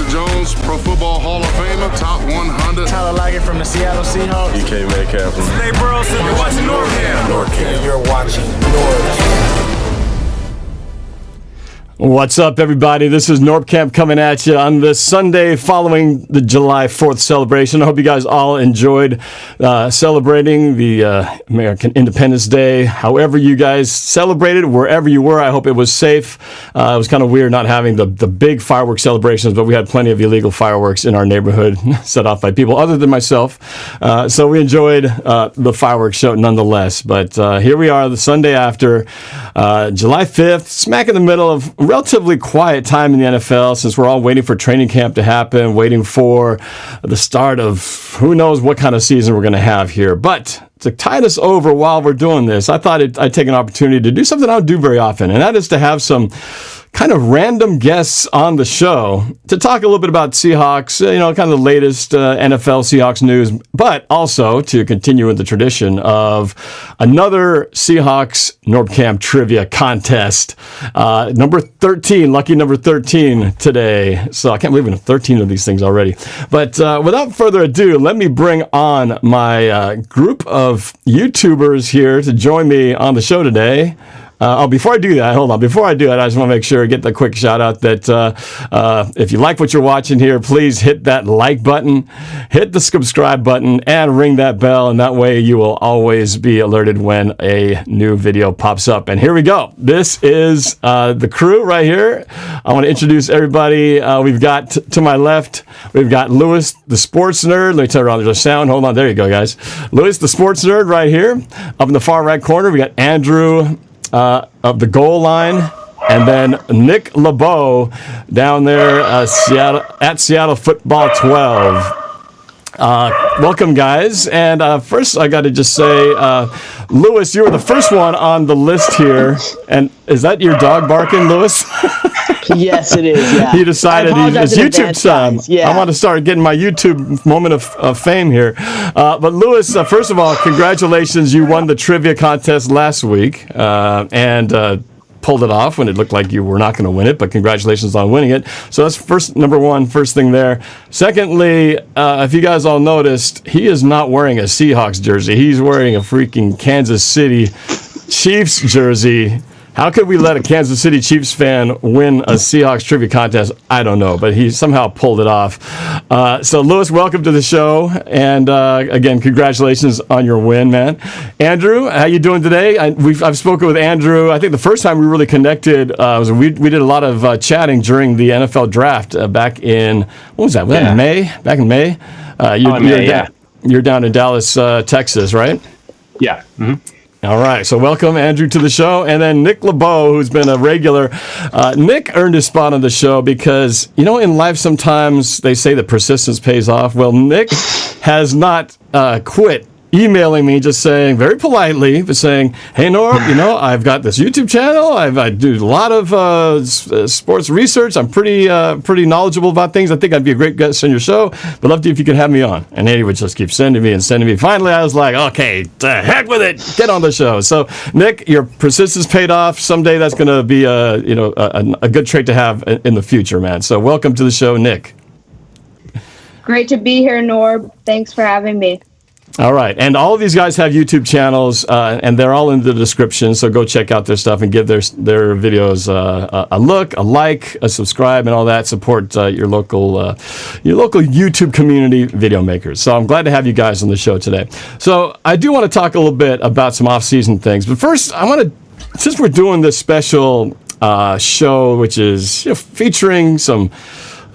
Jones, Pro Football Hall of Famer, top 100. Tyler Lockett from the Seattle Seahawks. DK Metcalf from Hey, Burleson, you're watching NorbCam. NorbCam. You're watching NorbCam. What's up, everybody? This is NorbCam coming at you on this Sunday following the July 4th celebration. I hope you guys all enjoyed celebrating the American Independence Day. However you guys celebrated, wherever you were, I hope it was safe. It was kind of weird not having the big fireworks celebrations, but we had plenty of illegal fireworks in our neighborhood set off by people other than myself. So we enjoyed the fireworks show nonetheless. But here we are, the Sunday after July 5th, smack in the middle of relatively quiet time in the NFL since we're all waiting for training camp to happen, waiting for the start of who knows what kind of season we're going to have here. But to tide us over while we're doing this, I thought I'd take an opportunity to do something I don't do very often, and that is to have some kind of random guests on the show to talk a little bit about Seahawks, kind of the latest NFL Seahawks news, but also to continue with the tradition of another Seahawks NorbCam Trivia Contest. Number 13, lucky number 13 today. So I can't believe we have 13 of these things already. But without further ado, let me bring on my group of YouTubers here to join me on the show today. Before I do that, hold on. Before I do it, I just want to make sure, get the quick shout out that if you like what you're watching here, please hit that like button, hit the subscribe button, and ring that bell. And that way you will always be alerted when a new video pops up. And here we go. This is the crew right here. I want to introduce everybody. We've got to my left, we've got Lewis, the sports nerd. Let me turn around the sound. Hold on. There you go, guys. Lewis, the sports nerd right here. Up in the far right corner, we got Andrew of the goal line, and then Nick LaBow down there, Seattle Football 12. Welcome, guys. And first, I got to just say, Lewis, you were the first one on the list here. And is that your dog barking, Lewis? Yes, it is. Yeah. He decided it's YouTube time. Yeah. I want to start getting my YouTube moment of fame here. But Lewis, first of all, congratulations. You won the trivia contest last week and pulled it off when it looked like you were not going to win it. But congratulations on winning it. So that's number one, first thing there. Secondly, if you guys all noticed, he is not wearing a Seahawks jersey. He's wearing a freaking Kansas City Chiefs jersey. How could we let a Kansas City Chiefs fan win a Seahawks trivia contest? I don't know, but he somehow pulled it off. So, Lewis, welcome to the show. And, again, congratulations on your win, man. Andrew, how you doing today? I've spoken with Andrew. I think the first time we really connected was we did a lot of chatting during the NFL draft back in, what was that? Was that in May? Back in May? You're down in Dallas, Texas, right? Yeah. Mm-hmm. All right, so welcome, Andrew, to the show. And then Nick LaBow, who's been a regular. Nick earned his spot on the show because, in life sometimes they say that persistence pays off. Well, Nick has not quit emailing me, just saying, very politely, but saying, hey, Norb, I've got this YouTube channel. I do a lot of sports research. I'm pretty knowledgeable about things. I think I'd be a great guest on your show. But love to if you could have me on. And he would just keep sending me. Finally, I was like, okay, to heck with it. Get on the show. So, Nick, your persistence paid off. Someday that's going to be a good trait to have in the future, man. So welcome to the show, Nick. Great to be here, Norb. Thanks for having me. All right. And all of these guys have YouTube channels, and they're all in the description. So go check out their stuff and give their videos a look, a like, a subscribe, and all that. Support your local YouTube community video makers. So I'm glad to have you guys on the show today. So I do want to talk a little bit about some off-season things. But first, I want to, since we're doing this special show, which is featuring some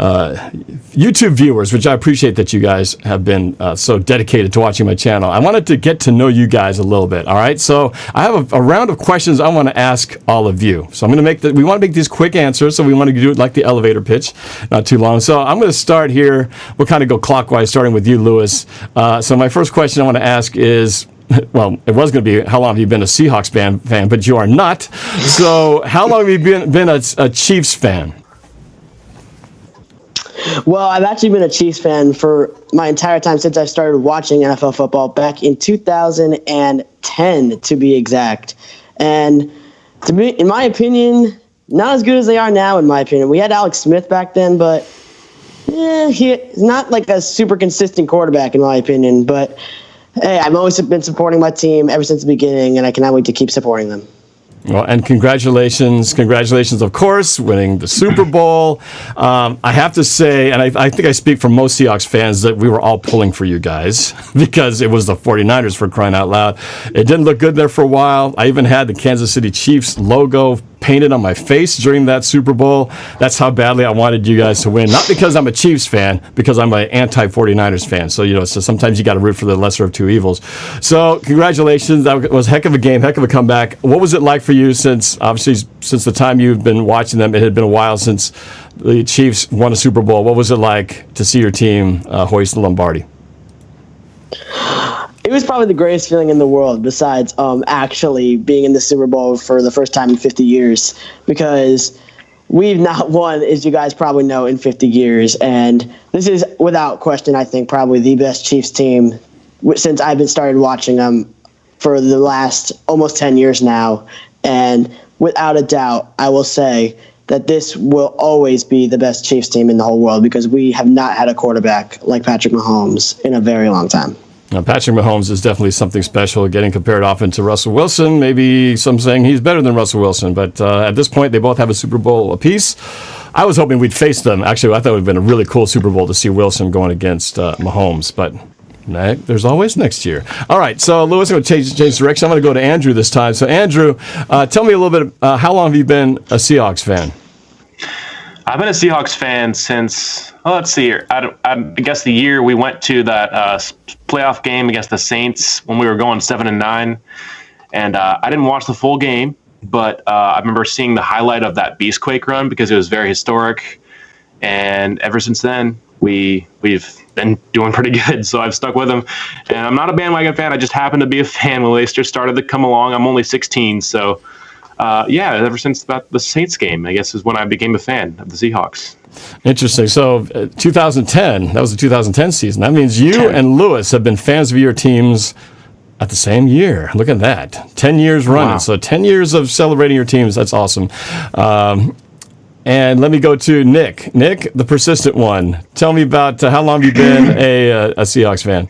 YouTube viewers, which I appreciate that you guys have been so dedicated to watching my channel. I wanted to get to know you guys a little bit, all right? So I have a round of questions I want to ask all of you. So I'm going to we want to make these quick answers, so we want to do it like the elevator pitch, not too long. So I'm going to start here. We'll kind of go clockwise, starting with you, Lewis. So my first question I want to ask is, well, it was going to be, how long have you been a Seahawks fan, but you are not. So how long have you been a Chiefs fan? Well, I've actually been a Chiefs fan for my entire time since I started watching NFL football back in 2010, to be exact. And to be, in my opinion, not as good as they are now, in my opinion. We had Alex Smith back then, but He's not like a super consistent quarterback, in my opinion. But hey, I've always been supporting my team ever since the beginning, and I cannot wait to keep supporting them. Well, and congratulations, of course, winning the Super Bowl. I have to say, and I think I speak for most Seahawks fans, that we were all pulling for you guys because it was the 49ers, for crying out loud. It didn't look good there for a while. I even had the Kansas City Chiefs logo painted on my face during that Super Bowl. That's how badly I wanted you guys to win. Not because I'm a Chiefs fan, because I'm an anti-49ers fan. So, so sometimes you got to root for the lesser of two evils. So, congratulations. That was a heck of a game, heck of a comeback. What was it like for you since the time you've been watching them? It had been a while since the Chiefs won a Super Bowl. What was it like to see your team hoist the Lombardi? It was probably the greatest feeling in the world, besides actually being in the Super Bowl for the first time in 50 years, because we've not won, as you guys probably know, in 50 years. And this is, without question, I think, probably the best Chiefs team since I've been started watching them for the last almost 10 years now. And without a doubt, I will say that this will always be the best Chiefs team in the whole world, because we have not had a quarterback like Patrick Mahomes in a very long time. Now, Patrick Mahomes is definitely something special, getting compared often to Russell Wilson. Maybe some saying he's better than Russell Wilson, but at this point, they both have a Super Bowl apiece. I was hoping we'd face them. Actually, I thought it would have been a really cool Super Bowl to see Wilson going against Mahomes, but there's always next year. All right, so Lewis, I'm going to change direction. I'm going to go to Andrew this time. So, Andrew, tell me a little bit, how long have you been a Seahawks fan? I've been a Seahawks fan since, let's see here. I guess the year we went to that playoff game against the Saints when we were going 7-9. And I didn't watch the full game, but I remember seeing the highlight of that Beastquake run because it was very historic. And ever since then, we've been doing pretty good. So I've stuck with them. And I'm not a bandwagon fan. I just happened to be a fan when they just started to come along. I'm only 16, so... ever since about the Saints game, I guess, is when I became a fan of the Seahawks. Interesting. So 2010, that was the 2010 season. That means you and Lewis have been fans of your teams at the same year. Look at that. 10 years running. Wow. So 10 years of celebrating your teams. That's awesome. And let me go to Nick. Nick, the persistent one. Tell me about how long have you been a Seahawks fan?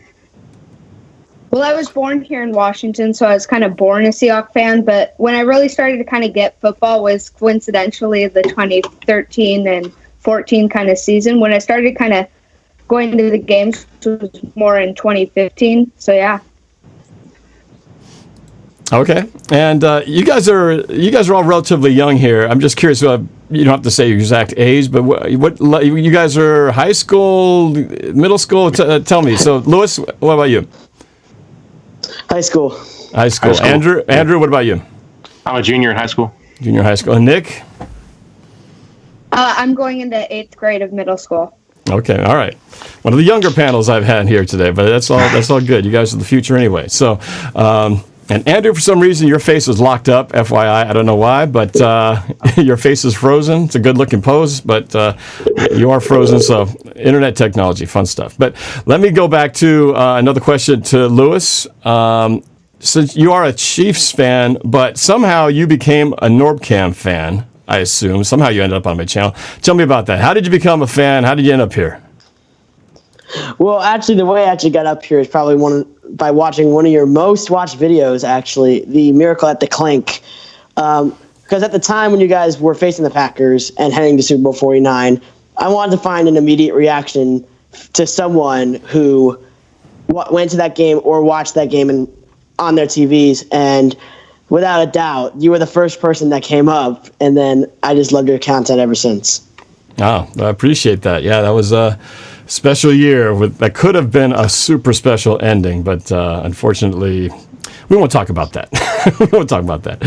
Well, I was born here in Washington, so I was kind of born a Seahawks fan. But when I really started to kind of get football was coincidentally the 2013 and 14 kind of season when I started kind of going to the games, which was more in 2015. So, yeah. Okay. And you guys are all relatively young here. I'm just curious. You don't have to say your exact age, but what you guys are high school, middle school? Tell me. So, Lewis, what about you? High school. High school. Andrew, what about you? I'm a junior in high school. Junior high school. And Nick? I'm going into 8th grade of middle school. Okay, all right. One of the younger panels I've had here today, but that's all good. You guys are the future anyway. So, and Andrew, for some reason, your face is locked up, FYI. I don't know why, but your face is frozen. It's a good-looking pose, but you are frozen, so internet technology, fun stuff. But let me go back to another question to Lewis. Since you are a Chiefs fan, but somehow you became a NorbCam fan, I assume. Somehow you ended up on my channel. Tell me about that. How did you become a fan? How did you end up here? Well, actually, the way I actually got up here is probably by watching one of your most watched videos, actually, the Miracle at the Clink. Because at the time when you guys were facing the Packers and heading to Super Bowl 49, I wanted to find an immediate reaction to someone who went to that game or watched that game on their TVs. And without a doubt, you were the first person that came up. And then I just loved your content ever since. Oh, I appreciate that. Yeah, that was a special year that could have been a super special ending, but unfortunately, we won't talk about that. We won't talk about that.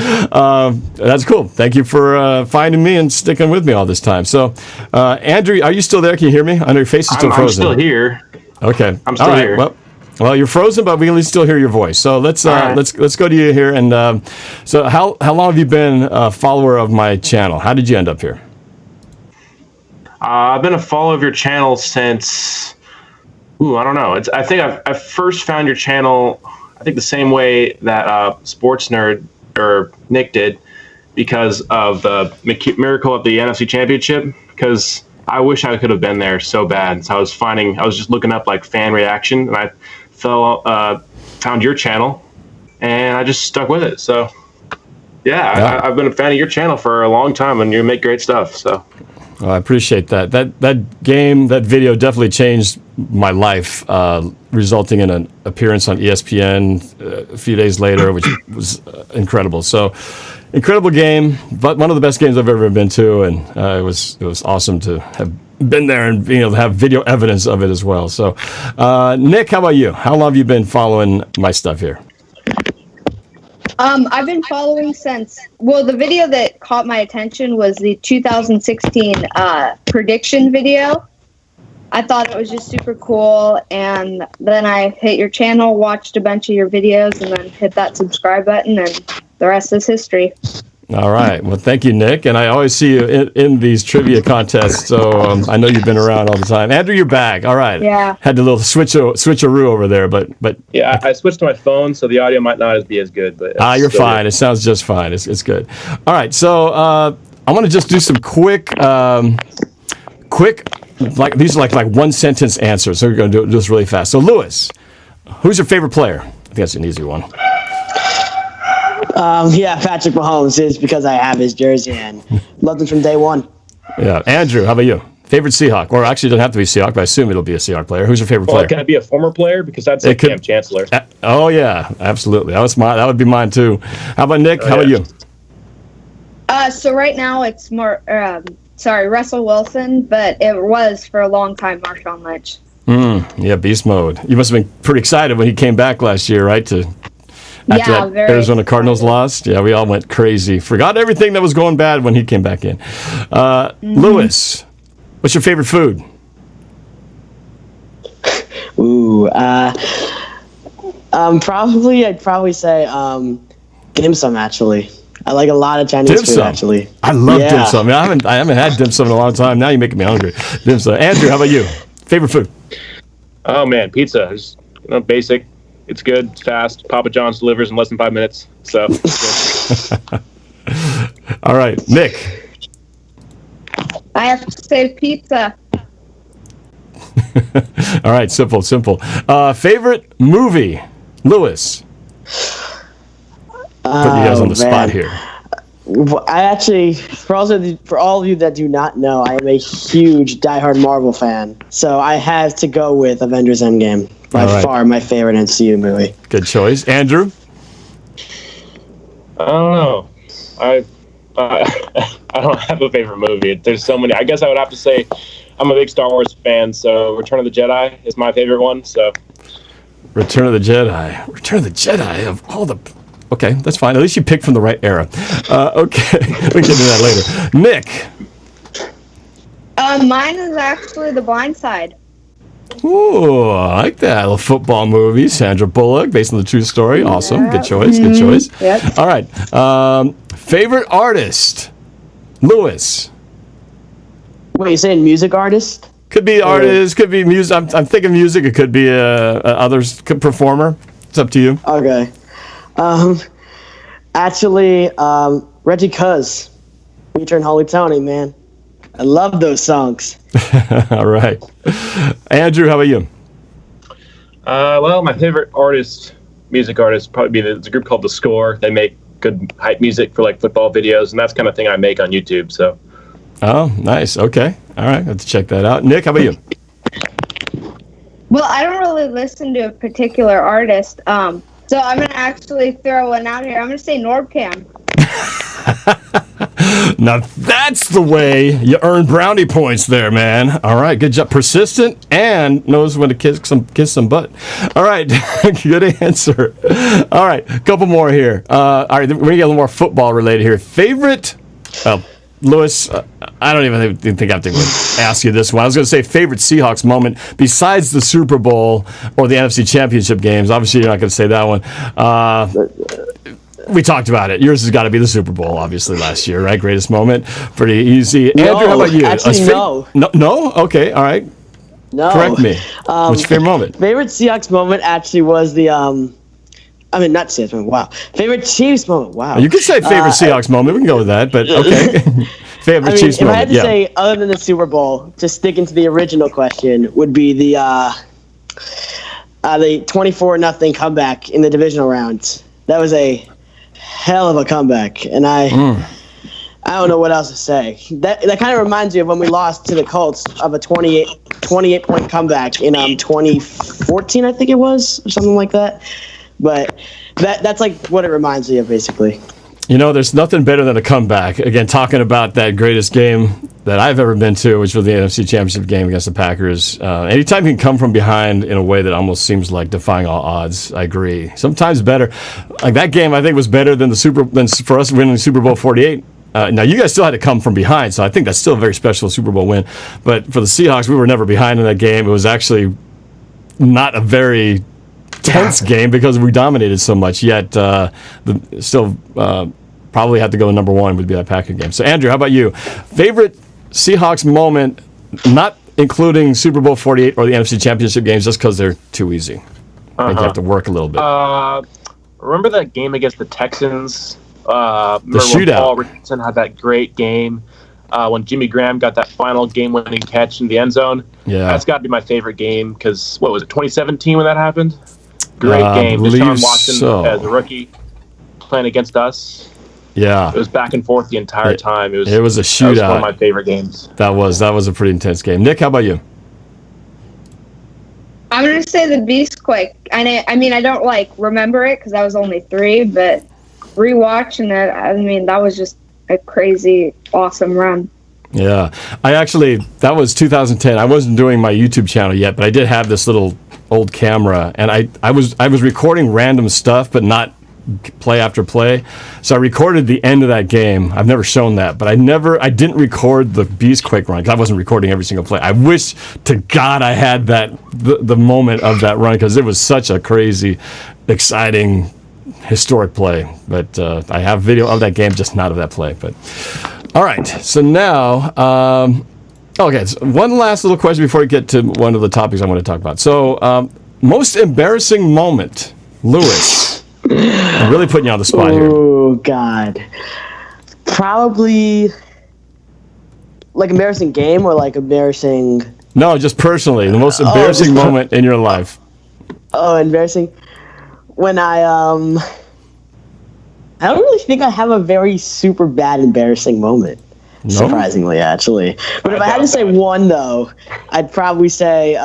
That's cool. Thank you for finding me and sticking with me all this time. So, Andrew, are you still there? Can you hear me? I know your face is still frozen. I'm still here. Okay. I'm still here. Well, you're frozen, but we can at least still hear your voice. So let's go to you here. And so, how long have you been a follower of my channel? How did you end up here? I've been a follower of your channel since, I don't know. I think I first found your channel, I think the same way that Sports Nerd or Nick did, because of the Miracle at the NFC Championship. Because I wish I could have been there so bad. So I was just looking up like fan reaction, and I found your channel, and I just stuck with it. So yeah. I've been a fan of your channel for a long time, and you make great stuff. So well, I appreciate that. That video definitely changed my life, resulting in an appearance on ESPN a few days later, which was incredible. So, incredible game, but one of the best games I've ever been to, and it was awesome to have been there and being able to have video evidence of it as well. So, Nick, how about you? How long have you been following my stuff here? I've been following since, the video that caught my attention was the 2016 prediction video. I thought it was just super cool, and then I hit your channel, watched a bunch of your videos, and then hit that subscribe button, and the rest is history. All right. Well, thank you, Nick. And I always see you in these trivia contests, so I know you've been around all the time. Andrew, you're back. All right. Yeah. Had the little switcheroo over there, but yeah, I switched to my phone, so the audio might not be as good. But you're fine. It sounds just fine. It's good. All right. So I want to just do some quick, like these are like one sentence answers. So we're going to do this really fast. So Lewis, who's your favorite player? I think that's an easy one. Patrick Mahomes is because I have his jersey and loved him from day one. Yeah, Andrew, how about you? Favorite Seahawk? Or actually, it doesn't have to be Seahawk, but I assume it'll be a Seahawk player. Who's your favorite player? Can it be a former player? Because I'd say Cam Chancellor. Oh yeah, absolutely. That would be mine too. How about Nick? How about you? So right now it's more, Russell Wilson, but it was for a long time Marshawn Lynch. Yeah, beast mode. You must have been pretty excited when he came back last year, right? After that Arizona Cardinals lost. Yeah, we all went crazy. Forgot everything that was going bad when he came back in. Lewis, what's your favorite food? Ooh, I'd probably say dim sum, actually. I like a lot of Chinese food, actually. I love dim sum. I haven't had dim sum in a long time. Now you're making me hungry. Dim sum. Andrew, how about you? Favorite food? Oh man, pizza. It's basic. It's good. It's fast. Papa John's delivers in less than 5 minutes. So. All right, Nick. I have to say pizza. All right, simple. Favorite movie, Lewis. Putting you guys on the spot here. I actually, for all of you that do not know, I am a huge diehard Marvel fan. So I have to go with Avengers Endgame. By far my favorite MCU movie. Good choice. Andrew? I don't know. I don't have a favorite movie. There's so many. I guess I would have to say I'm a big Star Wars fan, so Return of the Jedi is my favorite one. So Return of the Jedi of all the... Okay, that's fine. At least you picked from the right era. Okay, we can get into that later. Nick? Mine is actually The Blind Side. Ooh, I like that. A little football movie. Sandra Bullock, based on the true story. Awesome. Good choice. Yep. All right. Favorite artist? Lewis. Wait, you're saying music artist? Could be artist, could be music. I'm thinking music. It could be others, performer. It's up to you. Okay. Actually, Reggie Cuz, featuring Holy Tony, man. I love those songs. All right. Andrew, how about you? Well, my favorite music artist, probably it's a group called The Score. They make good hype music for like football videos, and that's the kind of thing I make on YouTube. So. Oh, nice. Okay. All right. Let's check that out. Nick, how about you? Well, I don't really listen to a particular artist. So I'm going to actually throw one out here. I'm going to say NorbCam. Now that's the way you earn brownie points there, man. All right, good job. Persistent and knows when to kiss some butt. All right, good answer. All right, a couple more here. All right, we're gonna get a little more football related here. Favorite, Lewis, I don't even think I have to ask you this one. I was going to say favorite Seahawks moment besides the Super Bowl or the NFC Championship games. Obviously, you're not going to say that one. We talked about it. Yours has got to be the Super Bowl, obviously, last year, right? Greatest moment. Pretty easy. No, Andrew, how about you? Actually, no. No? Okay, all right. No. Correct me. What's your favorite moment? Favorite Seahawks moment actually was the not Seahawks moment. Wow. Favorite Chiefs moment. Wow. You could say favorite Seahawks moment. We can go with that, but okay. Favorite I mean, Chiefs if I moment? had to say, other than the Super Bowl, to stick into the original question, would be the 24-0 comeback in the divisional round. That was a hell of a comeback, and I don't know what else to say. That kind of reminds me of when we lost to the Colts of a 28-point comeback in 2014, I think it was, or something like that. But that's like what it reminds me of, basically. You know, there's nothing better than a comeback. Again, talking about that greatest game that I've ever been to, which was the NFC Championship game against the Packers. Anytime you can come from behind in a way that almost seems like defying all odds, I agree. Sometimes better. Like that game, I think was better than for us winning Super Bowl 48. Now, you guys still had to come from behind, so I think that's still a very special Super Bowl win. But for the Seahawks, we were never behind in that game. It was actually not a very tense game because we dominated so much, yet probably had to go number one would be that Packer game. So, Andrew, how about you? Favorite Seahawks moment, not including Super Bowl 48 or the NFC Championship games, just because they're too easy. I think you have to work a little bit. Remember that game against the Texans? The shootout. When Paul Richardson had that great game. When Jimmy Graham got that final game-winning catch in the end zone. Yeah. That's got to be my favorite game because, what was it, 2017 when that happened? Great game. Deshaun Watson as a rookie playing against us. Yeah. It was back and forth the entire time. It was a shootout. That was one of my favorite games. That was a pretty intense game. Nick, how about you? I'm going to say the Beastquake. I mean, I don't remember it because I was only 3, but rewatching it, I mean, that was just a crazy, awesome run. Yeah. That was 2010. I wasn't doing my YouTube channel yet, but I did have this little old camera, and I was recording random stuff, but not play after play. So I recorded the end of that game. I've never shown that, but I didn't record the Beastquake run because I wasn't recording every single play. I wish to God I had the moment of that run because it was such a crazy, exciting, historic play. But I have video of that game, just not of that play. But all right, so now okay, so one last little question before we get to one of the topics I want to talk about. So most embarrassing moment, Lewis. I'm really putting you on the spot here. Oh, God. Probably like embarrassing game or like embarrassing... No, just personally. The most embarrassing moment in your life. Oh, embarrassing. When I don't really think I have a very super bad embarrassing moment. No? Surprisingly, actually. But if I had to say one, though, I'd probably say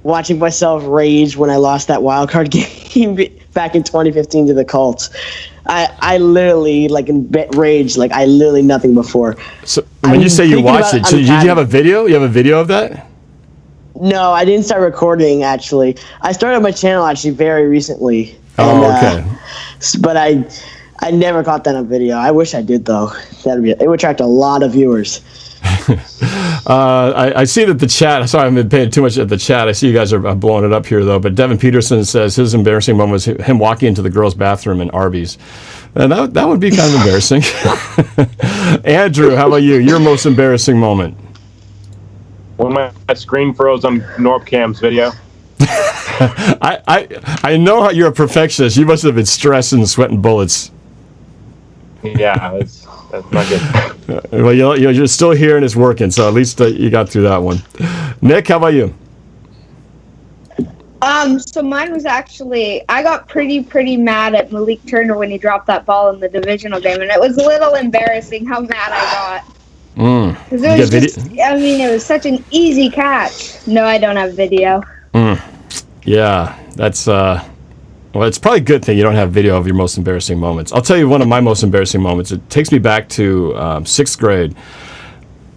watching myself rage when I lost that wild card game back in 2015 to the Colts. I literally, in rage, I literally nothing before. So when you say you watched it, did you have a video? You have a video of that? No, I didn't start recording, actually. I started my channel, actually, very recently. Okay. But I never caught that on video. I wish I did, though. It would attract a lot of viewers. I see that the chat, sorry, I've been paying too much at the chat. I see you guys are blowing it up here, though. But Devin Peterson says his embarrassing moment was him walking into the girls' bathroom in Arby's. And that would be kind of embarrassing. Andrew, how about you? Your most embarrassing moment? When my screen froze on NorbCam's video. I know how you're a perfectionist. You must have been stressing and sweating bullets. Yeah, that's not good. Well, you're still here and it's working, so at least you got through that one. Nick, how about you? So mine was actually, I got pretty mad at Malik Turner when he dropped that ball in the divisional game, and it was a little embarrassing how mad I got. Because it was it was such an easy catch. No, I don't have video. Yeah, that's well, it's probably a good thing you don't have video of your most embarrassing moments. I'll tell you one of my most embarrassing moments. It takes me back to 6th grade.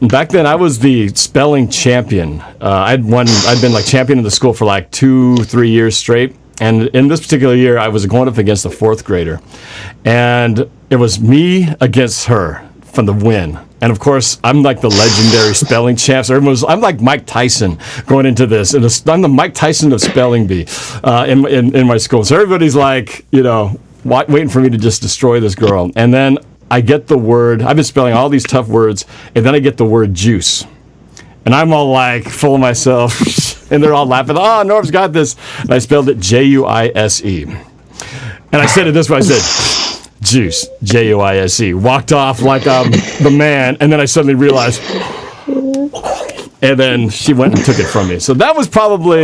Back then, I was the spelling champion. I'd been champion in the school for 2-3 years straight. And in this particular year, I was going up against a 4th grader. And it was me against her for the win. And of course, I'm the legendary spelling champ. So I'm like Mike Tyson going into this. And I'm the Mike Tyson of spelling bee in my school. So everybody's waiting for me to just destroy this girl. And then I get the word, I've been spelling all these tough words, and then I get the word juice. And I'm all full of myself. And they're all laughing. Oh, Norb's got this. And I spelled it Juise. And I said it this way. I said, Juice, Juise, walked off like the man, and then I suddenly realized, and then she went and took it from me. So that was probably,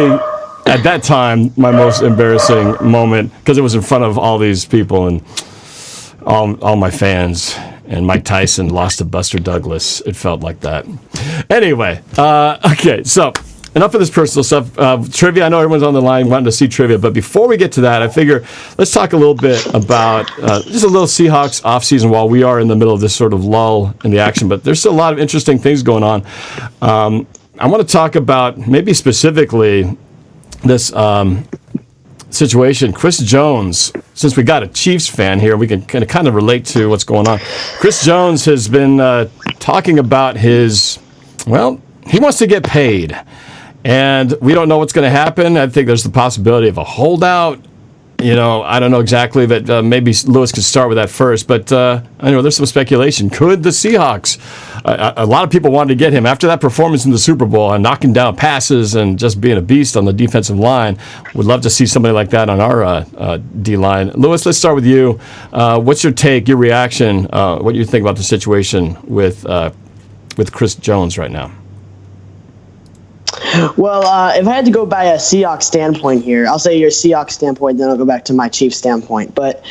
at that time, my most embarrassing moment, because it was in front of all these people and all my fans, and Mike Tyson lost to Buster Douglas. It felt like that. Anyway, okay, so enough of this personal stuff. Trivia, I know everyone's on the line wanting to see trivia, but before we get to that, I figure let's talk a little bit about just a little Seahawks offseason while we are in the middle of this sort of lull in the action, but there's still a lot of interesting things going on. I want to talk about maybe specifically this situation. Chris Jones, since we got a Chiefs fan here, we can kind of relate to what's going on. Chris Jones has been talking about he wants to get paid. And we don't know what's going to happen. I think there's the possibility of a holdout. I don't know exactly, but maybe Lewis could start with that first. But I know there's some speculation. Could the Seahawks, a lot of people wanted to get him after that performance in the Super Bowl and knocking down passes and just being a beast on the defensive line. Would love to see somebody like that on our D-line. Lewis, let's start with you. What's your take, your reaction, what you think about the situation with Chris Jones right now? Well, if I had to go by a Seahawks standpoint here, I'll say your Seahawks standpoint, then I'll go back to my Chiefs standpoint. But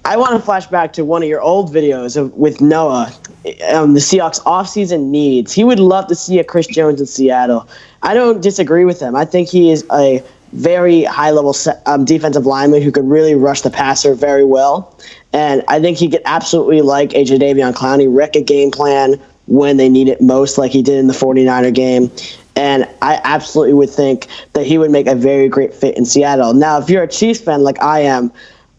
I want to flash back to one of your old videos with Noah, the Seahawks offseason needs. He would love to see a Chris Jones in Seattle. I don't disagree with him. I think he is a very high-level defensive lineman who could really rush the passer very well. And I think he could absolutely, like A.J. Davion Clowney, wreck a game plan when they need it most, like he did in the 49er game. And I absolutely would think that he would make a very great fit in Seattle. Now, if you're a Chiefs fan like I am,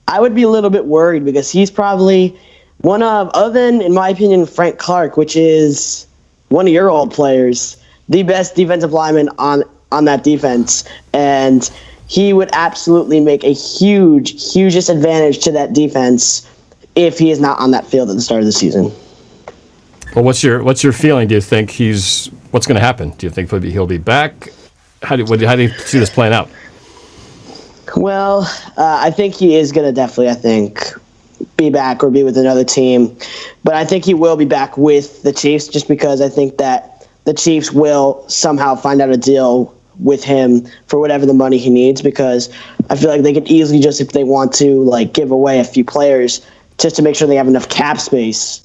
I would be a little bit worried because he's probably one of, other than, in my opinion, Frank Clark, which is one of your old players, the best defensive lineman on that defense. And he would absolutely make a hugest advantage to that defense if he is not on that field at the start of the season. Well, what's your feeling? Do you think what's going to happen? Do you think he'll be back? How do you see this playing out? Well, I think he is going to definitely, be back or be with another team. But I think he will be back with the Chiefs just because I think that the Chiefs will somehow find out a deal with him for whatever the money he needs, because I feel like they could easily just, if they want to, give away a few players just to make sure they have enough cap space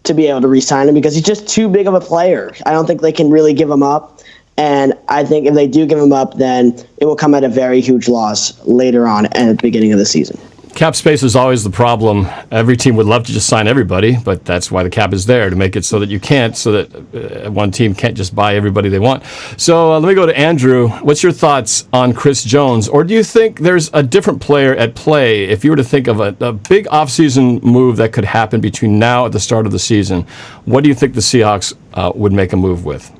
to be able to re-sign him, because he's just too big of a player. I don't think they can really give him up. And I think if they do give him up, then it will come at a very huge loss later on and at the beginning of the season. Cap space is always the problem. Every team would love to just sign everybody, but that's why the cap is there, to make it so that you can't, so that one team can't just buy everybody they want. So let me go to Andrew. What's your thoughts on Chris Jones? Or do you think there's a different player at play? If you were to think of a big offseason move that could happen between now at the start of the season, what do you think the Seahawks would make a move with?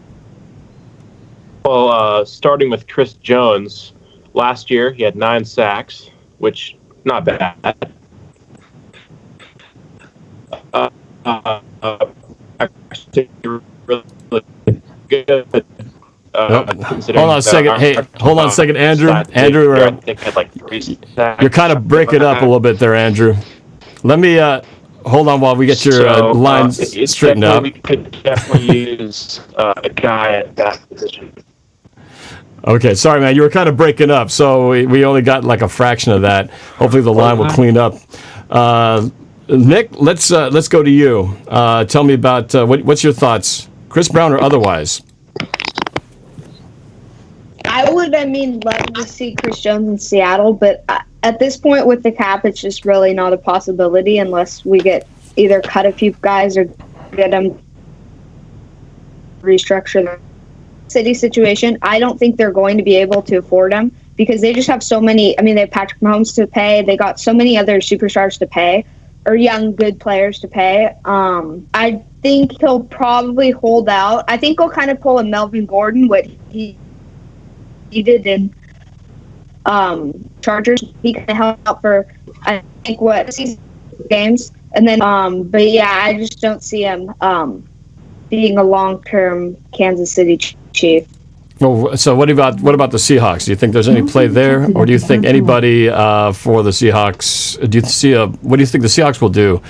Well, starting with Chris Jones, last year he had 9 sacks, which not bad. Actually, really good. Hold on a second. Hey, hold on a second, Andrew. Andrew, you're kind of breaking up a little bit there, Andrew. Let me hold on while we get your lines straightened out. We could definitely use a guy at that position. Okay, sorry, man. You were kind of breaking up, so we only got a fraction of that. Hopefully, the line will clean up. Nick, let's go to you. Tell me about what's your thoughts, Chris Brown or otherwise? I would, love to see Chris Jones in Seattle, but at this point with the cap, it's just really not a possibility unless we get either cut a few guys or get them restructure the city situation. I don't think they're going to be able to afford him because they just have so many. They have Patrick Mahomes to pay. They got so many other superstars to pay or young, good players to pay. I think he'll probably hold out. I think he'll kind of pull a Melvin Gordon, what he did in Chargers. He kind of held out for, I think, 6 games. And then, but yeah, I just don't see him being a long-term Kansas City Chief. Well, so what about the Seahawks? Do you think there's any play there, or do you think anybody for the Seahawks? What do you think the Seahawks will do?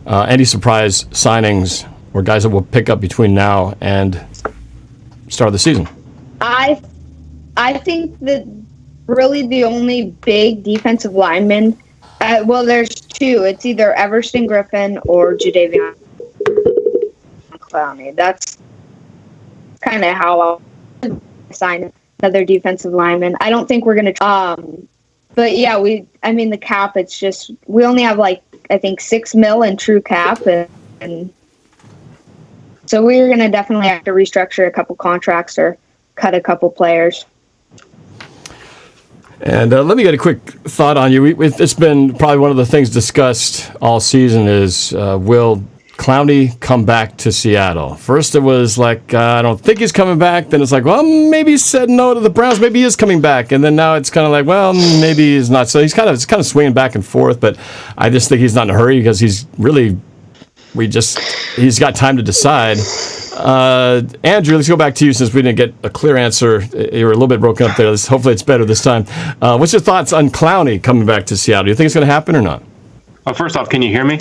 Any surprise signings or guys that will pick up between now and start of the season? I think that really the only big defensive lineman. Well, there's two. It's either Everson Griffin or Jadeveon Clowney. That's kind of how I'll sign another defensive lineman. I don't think we're going to but yeah, the cap, it's just we only have I think $6 million in true cap, and so we're going to definitely have to restructure a couple contracts or cut a couple players. And let me get a quick thought on you. It's been probably one of the things discussed all season is will Clowney come back to Seattle? First it was like, I don't think he's coming back. Then it's like, well, maybe he said no to the Browns. Maybe he is coming back. And then now it's kind of like, well, maybe he's not. So he's kind of swinging back and forth. But I just think he's not in a hurry because he's got time to decide. Andrew, let's go back to you since we didn't get a clear answer. You were a little bit broken up there. Hopefully it's better this time. What's your thoughts on Clowney coming back to Seattle? Do you think it's going to happen or not? Well, first off, can you hear me?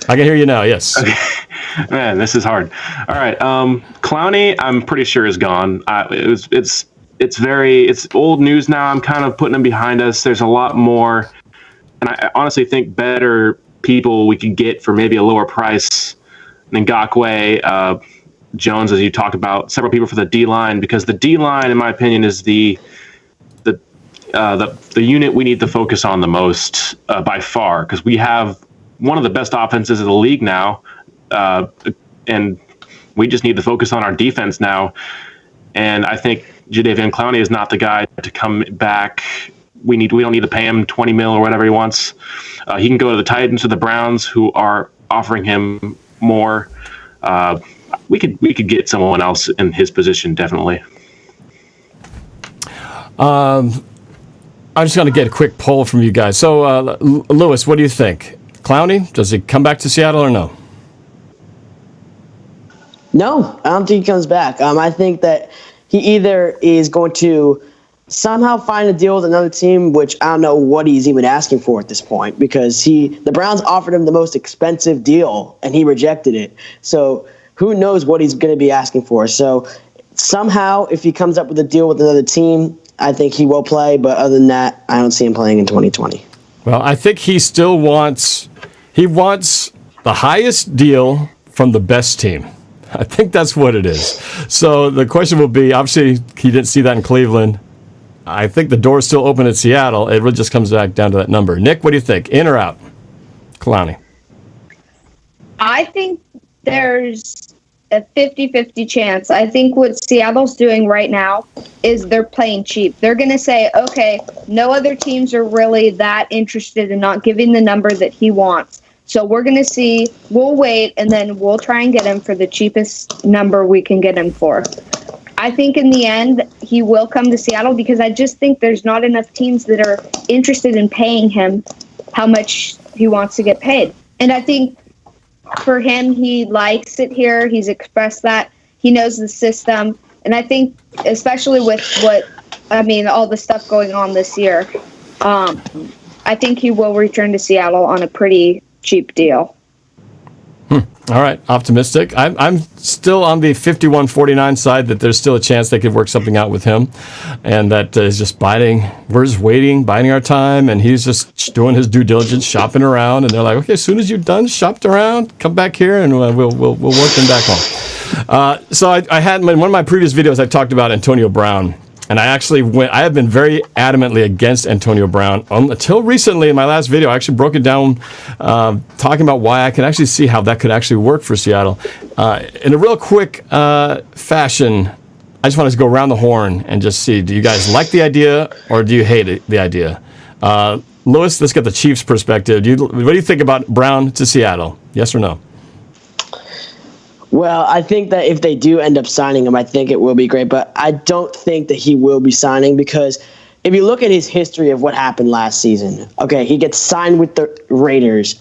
I can hear you now, yes. Okay. Man, this is hard. All right. Clowney, I'm pretty sure is gone. It's old news now. I'm kind of putting him behind us. There's a lot more, and I honestly think better people we could get for maybe a lower price than Ngakoue, Jones, as you talked about, several people for the D-line, because the D-line, in my opinion, is the unit we need to focus on the most by far, because we have one of the best offenses in the league now, and we just need to focus on our defense now. And I think Jadeveon Clowney is not the guy to come back. We don't need to pay him $20 million or whatever he wants. He can go to the Titans or the Browns, who are offering him more. We could get someone else in his position, definitely. I'm just going to get a quick poll from you guys. So, Lewis, what do you think? Clowney, does he come back to Seattle or no? No, I don't think he comes back. I think that he either is going to somehow find a deal with another team, which I don't know what he's even asking for at this point, because the Browns offered him the most expensive deal and he rejected it. So who knows what he's going to be asking for. So somehow, if he comes up with a deal with another team, I think he will play. But other than that, I don't see him playing in 2020. Well, I think he still wants the highest deal from the best team. I think that's what it is. So the question will be, obviously, he didn't see that in Cleveland. I think the door's still open at Seattle. It really just comes back down to that number. Nick, what do you think? In or out? Clowney. I think there's a 50-50 chance. I think what Seattle's doing right now is they're playing cheap. They're going to say, okay, no other teams are really that interested in not giving the number that he wants. So we're going to see, we'll wait, and then we'll try and get him for the cheapest number we can get him for. I think in the end, he will come to Seattle because I just think there's not enough teams that are interested in paying him how much he wants to get paid. And I think for him, he likes it here. He's expressed that. He knows the system. And I think, especially with all the stuff going on this year, I think he will return to Seattle on a pretty cheap deal. All right, optimistic. I'm still on the 51-49 side that there's still a chance they could work something out with him, and that is just we're just waiting, biding our time, and he's just doing his due diligence, shopping around, and they're like, okay, as soon as you're done, shopped around, come back here, and we'll work him back home. So I had in one of my previous videos, I talked about Antonio Brown. And I have been very adamantly against Antonio Brown until recently in my last video. I actually broke it down talking about why I can actually see how that could actually work for Seattle. In a real quick fashion, I just want to go around the horn and just see, do you guys like the idea or do you hate the idea? Lewis, let's get the Chiefs' perspective. What do you think about Brown to Seattle? Yes or no? Well, I think that if they do end up signing him, I think it will be great. But I don't think that he will be signing because if you look at his history of what happened last season, okay, he gets signed with the Raiders.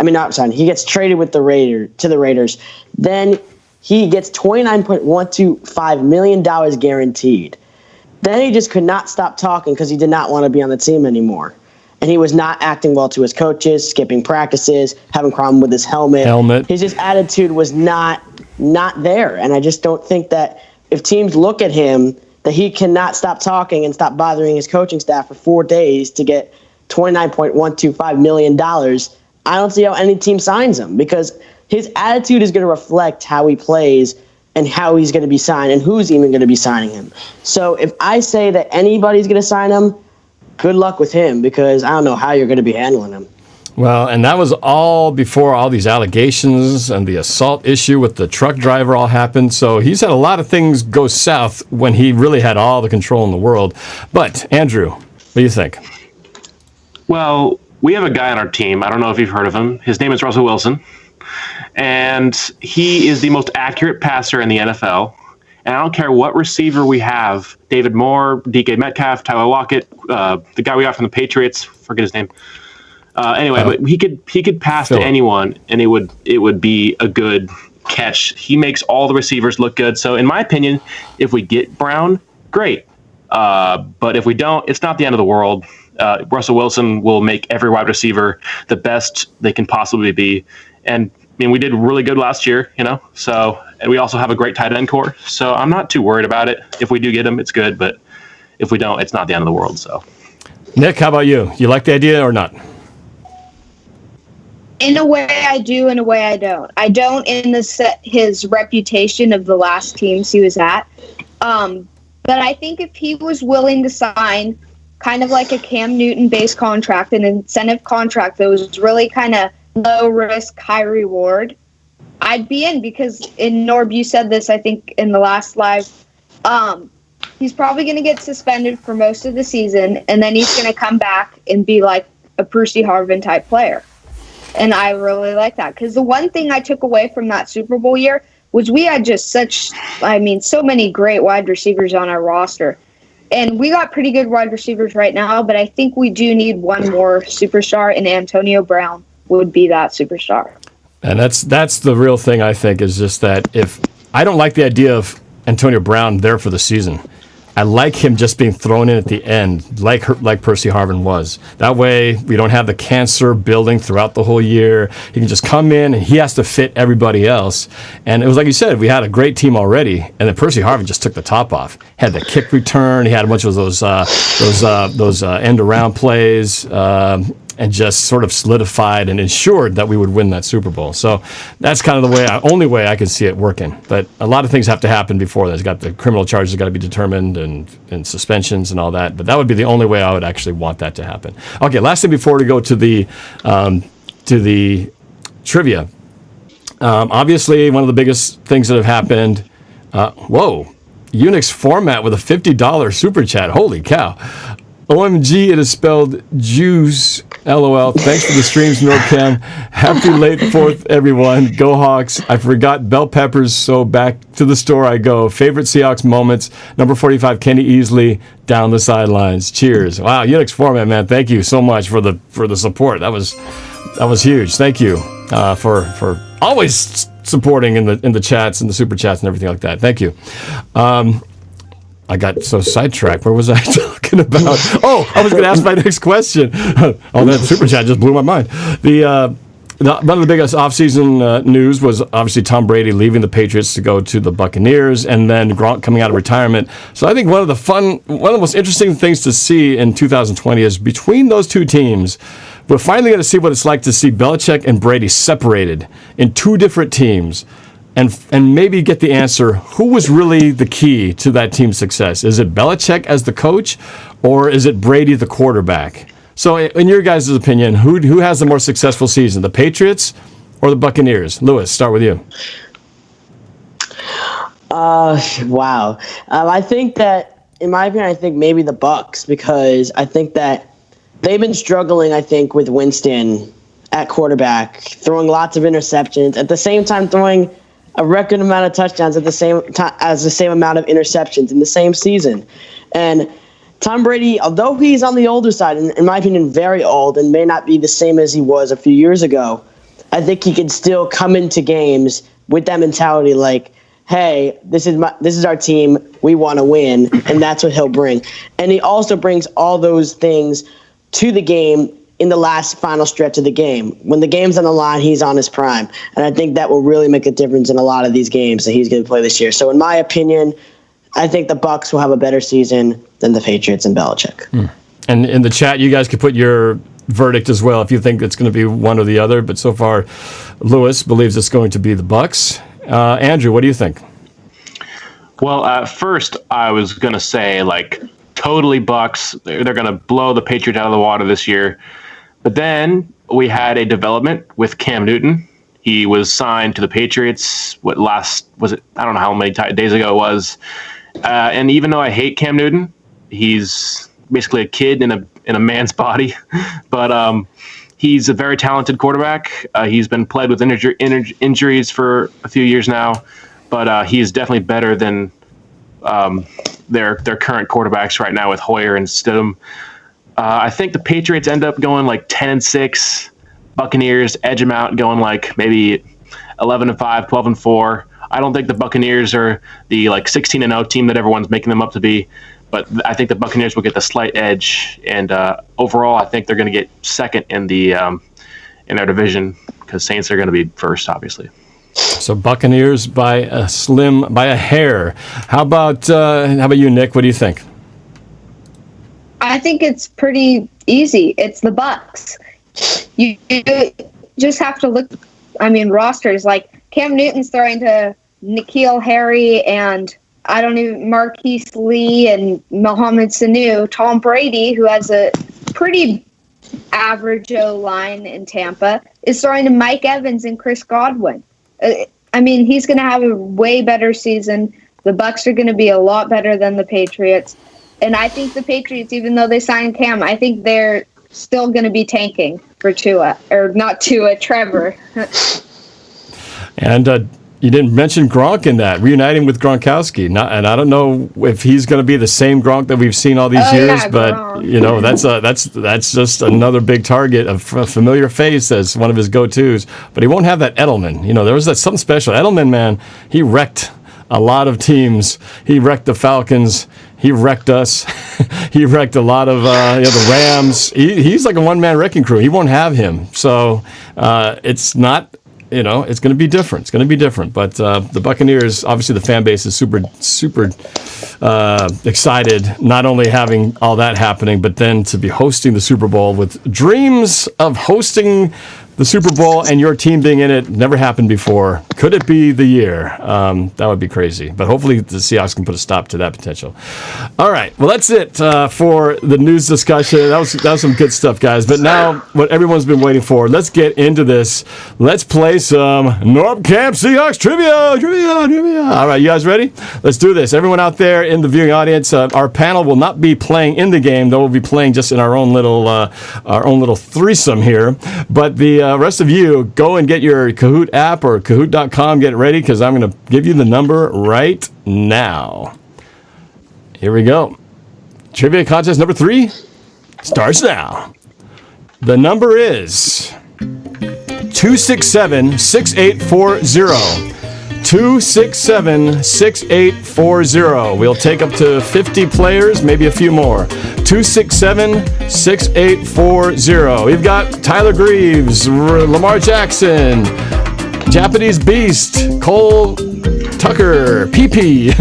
He gets traded with the Raiders. Then he gets $29.125 million guaranteed. Then he just could not stop talking because he did not want to be on the team anymore. And he was not acting well to his coaches, skipping practices, having a problem with his helmet. His just attitude was not there. And I just don't think that if teams look at him, that he cannot stop talking and stop bothering his coaching staff for 4 days to get $29.125 million. I don't see how any team signs him because his attitude is going to reflect how he plays and how he's going to be signed and who's even going to be signing him. So if I say that anybody's going to sign him, good luck with him because I don't know how you're going to be handling him. Well, and that was all before all these allegations and the assault issue with the truck driver all happened. So he's had a lot of things go south when he really had all the control in the world. But, Andrew, what do you think? Well, we have a guy on our team. I don't know if you've heard of him. His name is Russell Wilson. And he is the most accurate passer in the NFL. And I don't care what receiver we have, David Moore, DK Metcalf, Tyler Lockett, the guy we got from the Patriots, forget his name. But he could pass to anyone, and it would be a good catch. He makes all the receivers look good. So, in my opinion, if we get Brown, great. But if we don't, it's not the end of the world. Russell Wilson will make every wide receiver the best they can possibly be. And I mean, we did really good last year, So, and we also have a great tight end core. So I'm not too worried about it. If we do get him, it's good. But if we don't, it's not the end of the world. So, Nick, how about you? You like the idea or not? In a way I do, in a way I don't. I don't in his reputation of the last teams he was at. But I think if he was willing to sign kind of like a Cam Newton-based contract, an incentive contract that was really kind of low risk, high reward, I'd be in because in Norb, you said this, I think, in the last live. He's probably going to get suspended for most of the season, and then he's going to come back and be like a Percy Harvin type player. And I really like that because the one thing I took away from that Super Bowl year was we had just so many great wide receivers on our roster. And we got pretty good wide receivers right now, but I think we do need one more superstar, and Antonio Brown would be that superstar. And that's the real thing, I think, is just that if I don't like the idea of Antonio Brown there for the season. I like him just being thrown in at the end, like Percy Harvin was. That way, we don't have the cancer building throughout the whole year. He can just come in, and he has to fit everybody else. And it was like you said, we had a great team already, and then Percy Harvin just took the top off. Had the kick return, he had a bunch of those end-around plays, and just sort of solidified and ensured that we would win that Super Bowl. So that's kind of the only way I could see it working. But a lot of things have to happen before that. There's got the criminal charges that got to be determined and suspensions and all that. But that would be the only way I would actually want that to happen. Okay, last thing before we go to the trivia. Obviously, one of the biggest things that have happened. Unix format with a $50 super chat. Holy cow. OMG, it is spelled juice. LOL. Thanks for the streams, NorbCam. Happy late 4th, everyone. Go Hawks. I forgot bell peppers, so back to the store I go. Favorite Seahawks moments. Number 45, Kenny Easley down the sidelines. Cheers. Wow, Unix format, man. Thank you so much for the support. That was huge. Thank you for always supporting in the chats and the super chats and everything like that. Thank you. I got so sidetracked. Where was I talking about? Oh, I was going to ask my next question. That super chat just blew my mind. One of the biggest offseason news was obviously Tom Brady leaving the Patriots to go to the Buccaneers, and then Gronk coming out of retirement. So I think one of the most interesting things to see in 2020 is between those two teams, we're finally going to see what it's like to see Belichick and Brady separated in two different teams. And maybe get the answer, who was really the key to that team's success? Is it Belichick as the coach, or is it Brady the quarterback? So in your guys' opinion, who has the more successful season, the Patriots or the Buccaneers? Lewis, start with you. Wow. I think that, in my opinion, I think maybe the Bucs, because I think that they've been struggling, with Winston at quarterback, throwing lots of interceptions, at the same time throwing a record amount of touchdowns at the same time as the same amount of interceptions in the same season. And Tom Brady, although he's on the older side, and in my opinion, very old, and may not be the same as he was a few years ago, I think he can still come into games with that mentality like, hey, this is our team. We want to win, and that's what he'll bring. And he also brings all those things to the game in the last final stretch of the game. When the game's on the line, he's on his prime. And I think that will really make a difference in a lot of these games that he's going to play this year. So in my opinion, I think the Bucs will have a better season than the Patriots and Belichick. And in the chat, you guys could put your verdict as well if you think it's going to be one or the other. But so far, Lewis believes it's going to be the Bucs. Andrew, what do you think? Well, at first I was going to say, totally Bucs. They're going to blow the Patriots out of the water this year. But then we had a development with Cam Newton. He was signed to the Patriots, I don't know how many days ago it was. And even though I hate Cam Newton, he's basically a kid in a man's body. But he's a very talented quarterback. He's been plagued with injuries for a few years now. But he is definitely better than their current quarterbacks right now with Hoyer and Stidham. I think the Patriots end up going 10-6. Buccaneers edge them out, going maybe 11-5, 12-4. I don't think the Buccaneers are the 16-0 team that everyone's making them up to be, but I think the Buccaneers will get the slight edge. And overall, I think they're going to get second in in their division because Saints are going to be first, obviously. So Buccaneers by a hair. How about you, Nick? What do you think? I think it's pretty easy. It's the Bucs. You just have to look. Rosters Cam Newton's throwing to N'Keal Harry and Marquise Lee and Mohamed Sanu. Tom Brady, who has a pretty average O-line in Tampa, is throwing to Mike Evans and Chris Godwin. He's going to have a way better season. The Bucs are going to be a lot better than the Patriots. And I think the Patriots, even though they signed Cam, I think they're still going to be tanking for Trevor. And you didn't mention Gronk in that, reuniting with Gronkowski. And I don't know if he's going to be the same Gronk that we've seen all these years, yeah, but Gronk. that's just another big target of a familiar face as one of his go-tos. But he won't have that Edelman. There was something special. Edelman, man, he wrecked a lot of teams. He wrecked the Falcons. He wrecked us. He wrecked a lot of the Rams. He's like a one-man wrecking crew. He won't have him. So it's not. It's going to be different. It's going to be different. But the Buccaneers, obviously, the fan base is super, super excited. Not only having all that happening, but then to be hosting the Super Bowl with dreams of hosting the Super Bowl and your team being in it. Never happened before. Could it be the year? That would be crazy. But hopefully the Seahawks can put a stop to that potential. All right. Well, that's it for the news discussion. That was some good stuff, guys. But now what everyone's been waiting for, let's get into this. Let's play some NorbCam Seahawks Trivia. All right. You guys ready? Let's do this. Everyone out there in the viewing audience, our panel will not be playing in the game, though we'll be playing just in our own little threesome here. But the rest of you, go and get your Kahoot app or Kahoot.com. Get ready because I'm going to give you the number right now. Here we go. Trivia contest number 3 starts now. The number is 267-6840. 267-6840. We'll take up to 50 players, maybe a few more. 267-6840. We've got Tyler Greaves, Lamar Jackson, Japanese Beast, Cole Tucker, PP,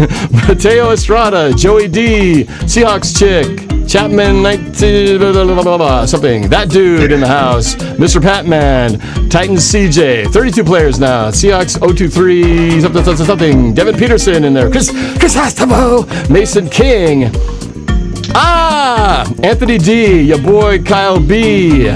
Mateo Estrada, Joey D, Seahawks Chick, Chapman 19, something. That dude in the house. Mr. Patman, Titans CJ. 32 players now. Seahawks 023, something. Devin Peterson in there. Chris Hastavo, Mason King. Anthony D, your boy Kyle B.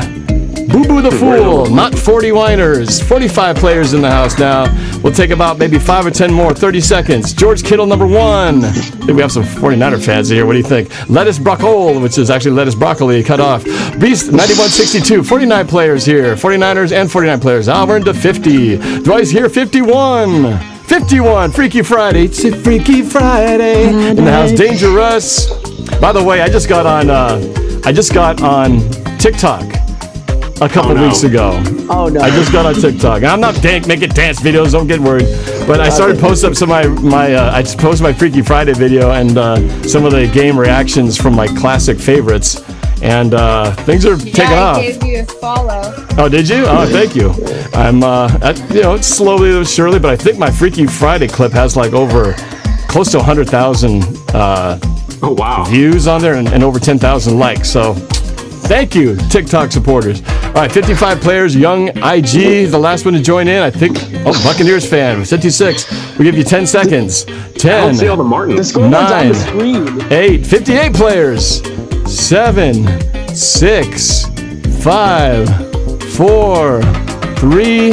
Boo Boo the Fool, not 40 whiners. 45 players in the house now. We'll take about maybe 5 or 10 more, 30 seconds. George Kittle, number 1. I think we have some 49er fans here. What do you think? Lettuce Broccoli, which is actually lettuce broccoli cut off. Beast, 9162. 49 players here. 49ers and 49 players. Now we're into 50. Dwight's here, 51. 51. Freaky Friday. It's a Freaky Friday. In the house, Dangerous. By the way, I just got on TikTok. a couple weeks ago. Oh no! I just got on TikTok. I'm not making dance videos. Don't get worried. But I started posting up some of my I just posted my Freaky Friday video and some of the game reactions from my classic favorites. And things are taking off. I gave you a follow. Oh, did you? Oh, thank you. I'm, it's slowly but surely, but I think my Freaky Friday clip has like over close to 100,000 Oh, wow. views on there and over 10,000 likes. So thank you, TikTok supporters. All right, 55 players, young IG, the last one to join in. I think, Buccaneers fan, 56. We give you 10 seconds. 10. I don't see all the Martins. The scoreboard's on 9, the screen. 8, 58 players. 7, 6, 5, 4, 3,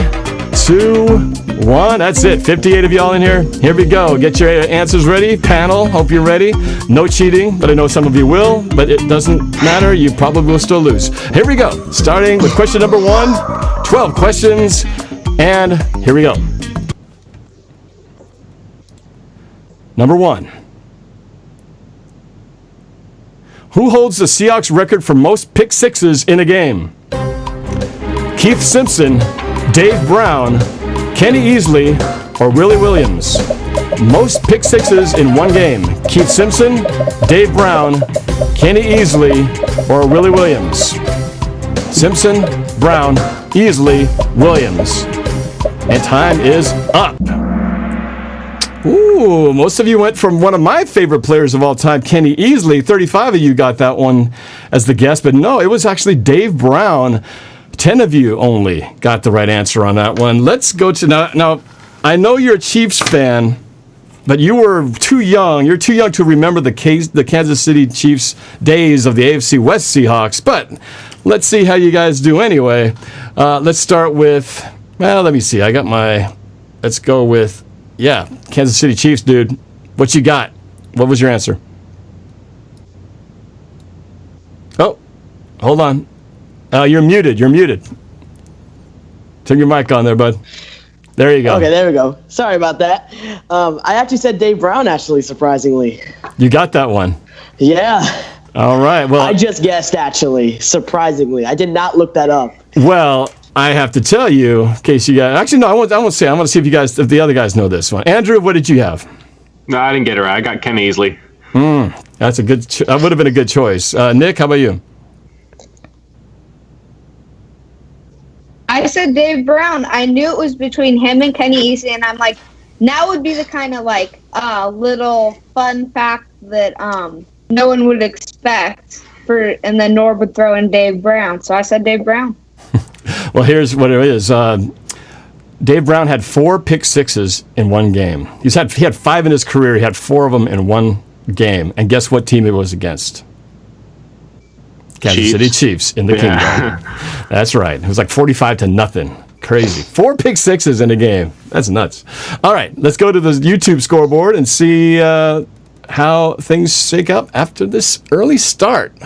2, 1. That's it. 58 of y'all in here. Here we go. Get your answers ready. Panel, hope you're ready. No cheating, but I know some of you will, but it doesn't matter. You probably will still lose. Here we go. Starting with question number 1. 12 questions, and here we go. Number 1. Who holds the Seahawks record for most pick sixes in a game? Keith Simpson, Dave Brown, Kenny Easley, or Willie Williams? Most pick sixes in one game. Keith Simpson, Dave Brown, Kenny Easley, or Willie Williams? Simpson, Brown, Easley, Williams. And time is up. Ooh, most of you went from one of my favorite players of all time, Kenny Easley. 35 of you got that one as the guess, but no, it was actually Dave Brown. 10 of you only got the right answer on that one. Let's go to now. I know you're a Chiefs fan, but you were too young. You're too young to remember the Kansas City Chiefs days of the AFC West Seahawks. But let's see how you guys do anyway. Let's start with. Well, let me see. Let's go with. Yeah, Kansas City Chiefs, dude. What you got? What was your answer? Oh, hold on. You're muted. Turn your mic on there, bud. There you go. Okay, there we go. Sorry about that. I actually said Dave Brown, actually, surprisingly. You got that one. Yeah. All right. Well, I just guessed, actually, surprisingly. I did not look that up. Well, I have to tell you, in case you guys... Actually, no, I won't say. I want to see if the other guys know this one. Andrew, what did you have? No, I didn't get it right. I got Kenny Easley. That's a good... that would have been a good choice. Nick, how about you? I said Dave Brown. I knew it was between him and Kenny Easley, and I'm like, now would be the kind of like little fun fact that no one would expect. And then Norb would throw in Dave Brown. So I said Dave Brown. Well, here's what it is. Dave Brown had 4 pick sixes in one game. He had 5 in his career. He had 4 of them in one game. And guess what team it was against? Kansas City Chiefs in the Kingdom. That's right. It was like 45-0. Crazy. 4 pick sixes in a game. That's nuts. All right, let's go to the YouTube scoreboard and see how things shake up after this early start.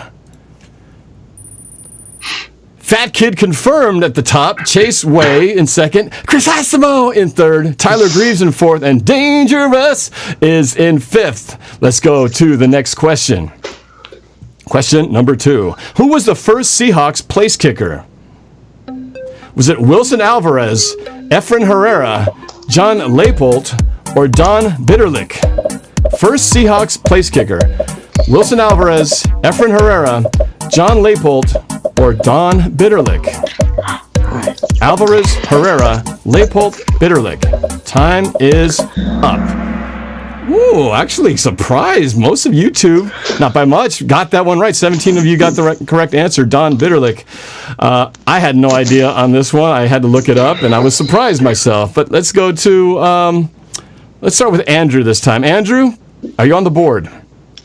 Fat Kid confirmed at the top. Chase Way in second. Chris Hasselbeck in third. Tyler Greaves in fourth. And Dangerous is in fifth. Let's go to the next question. Question number 2. Who was the first Seahawks place kicker? Was it Wilson Alvarez, Efren Herrera, John Leipold, or Don Bitterlich? First Seahawks place kicker. Wilson Alvarez, Efren Herrera, John Leipold, or Don Bitterlich? Alvarez, Herrera, Leipold, Bitterlich. Time is up. Ooh, actually surprised. Most of YouTube, not by much, got that one right. 17 of you got the correct answer, Don Bitterlich. I had no idea on this one. I had to look it up, and I was surprised myself. But let's go to, let's start with Andrew this time. Andrew, are you on the board?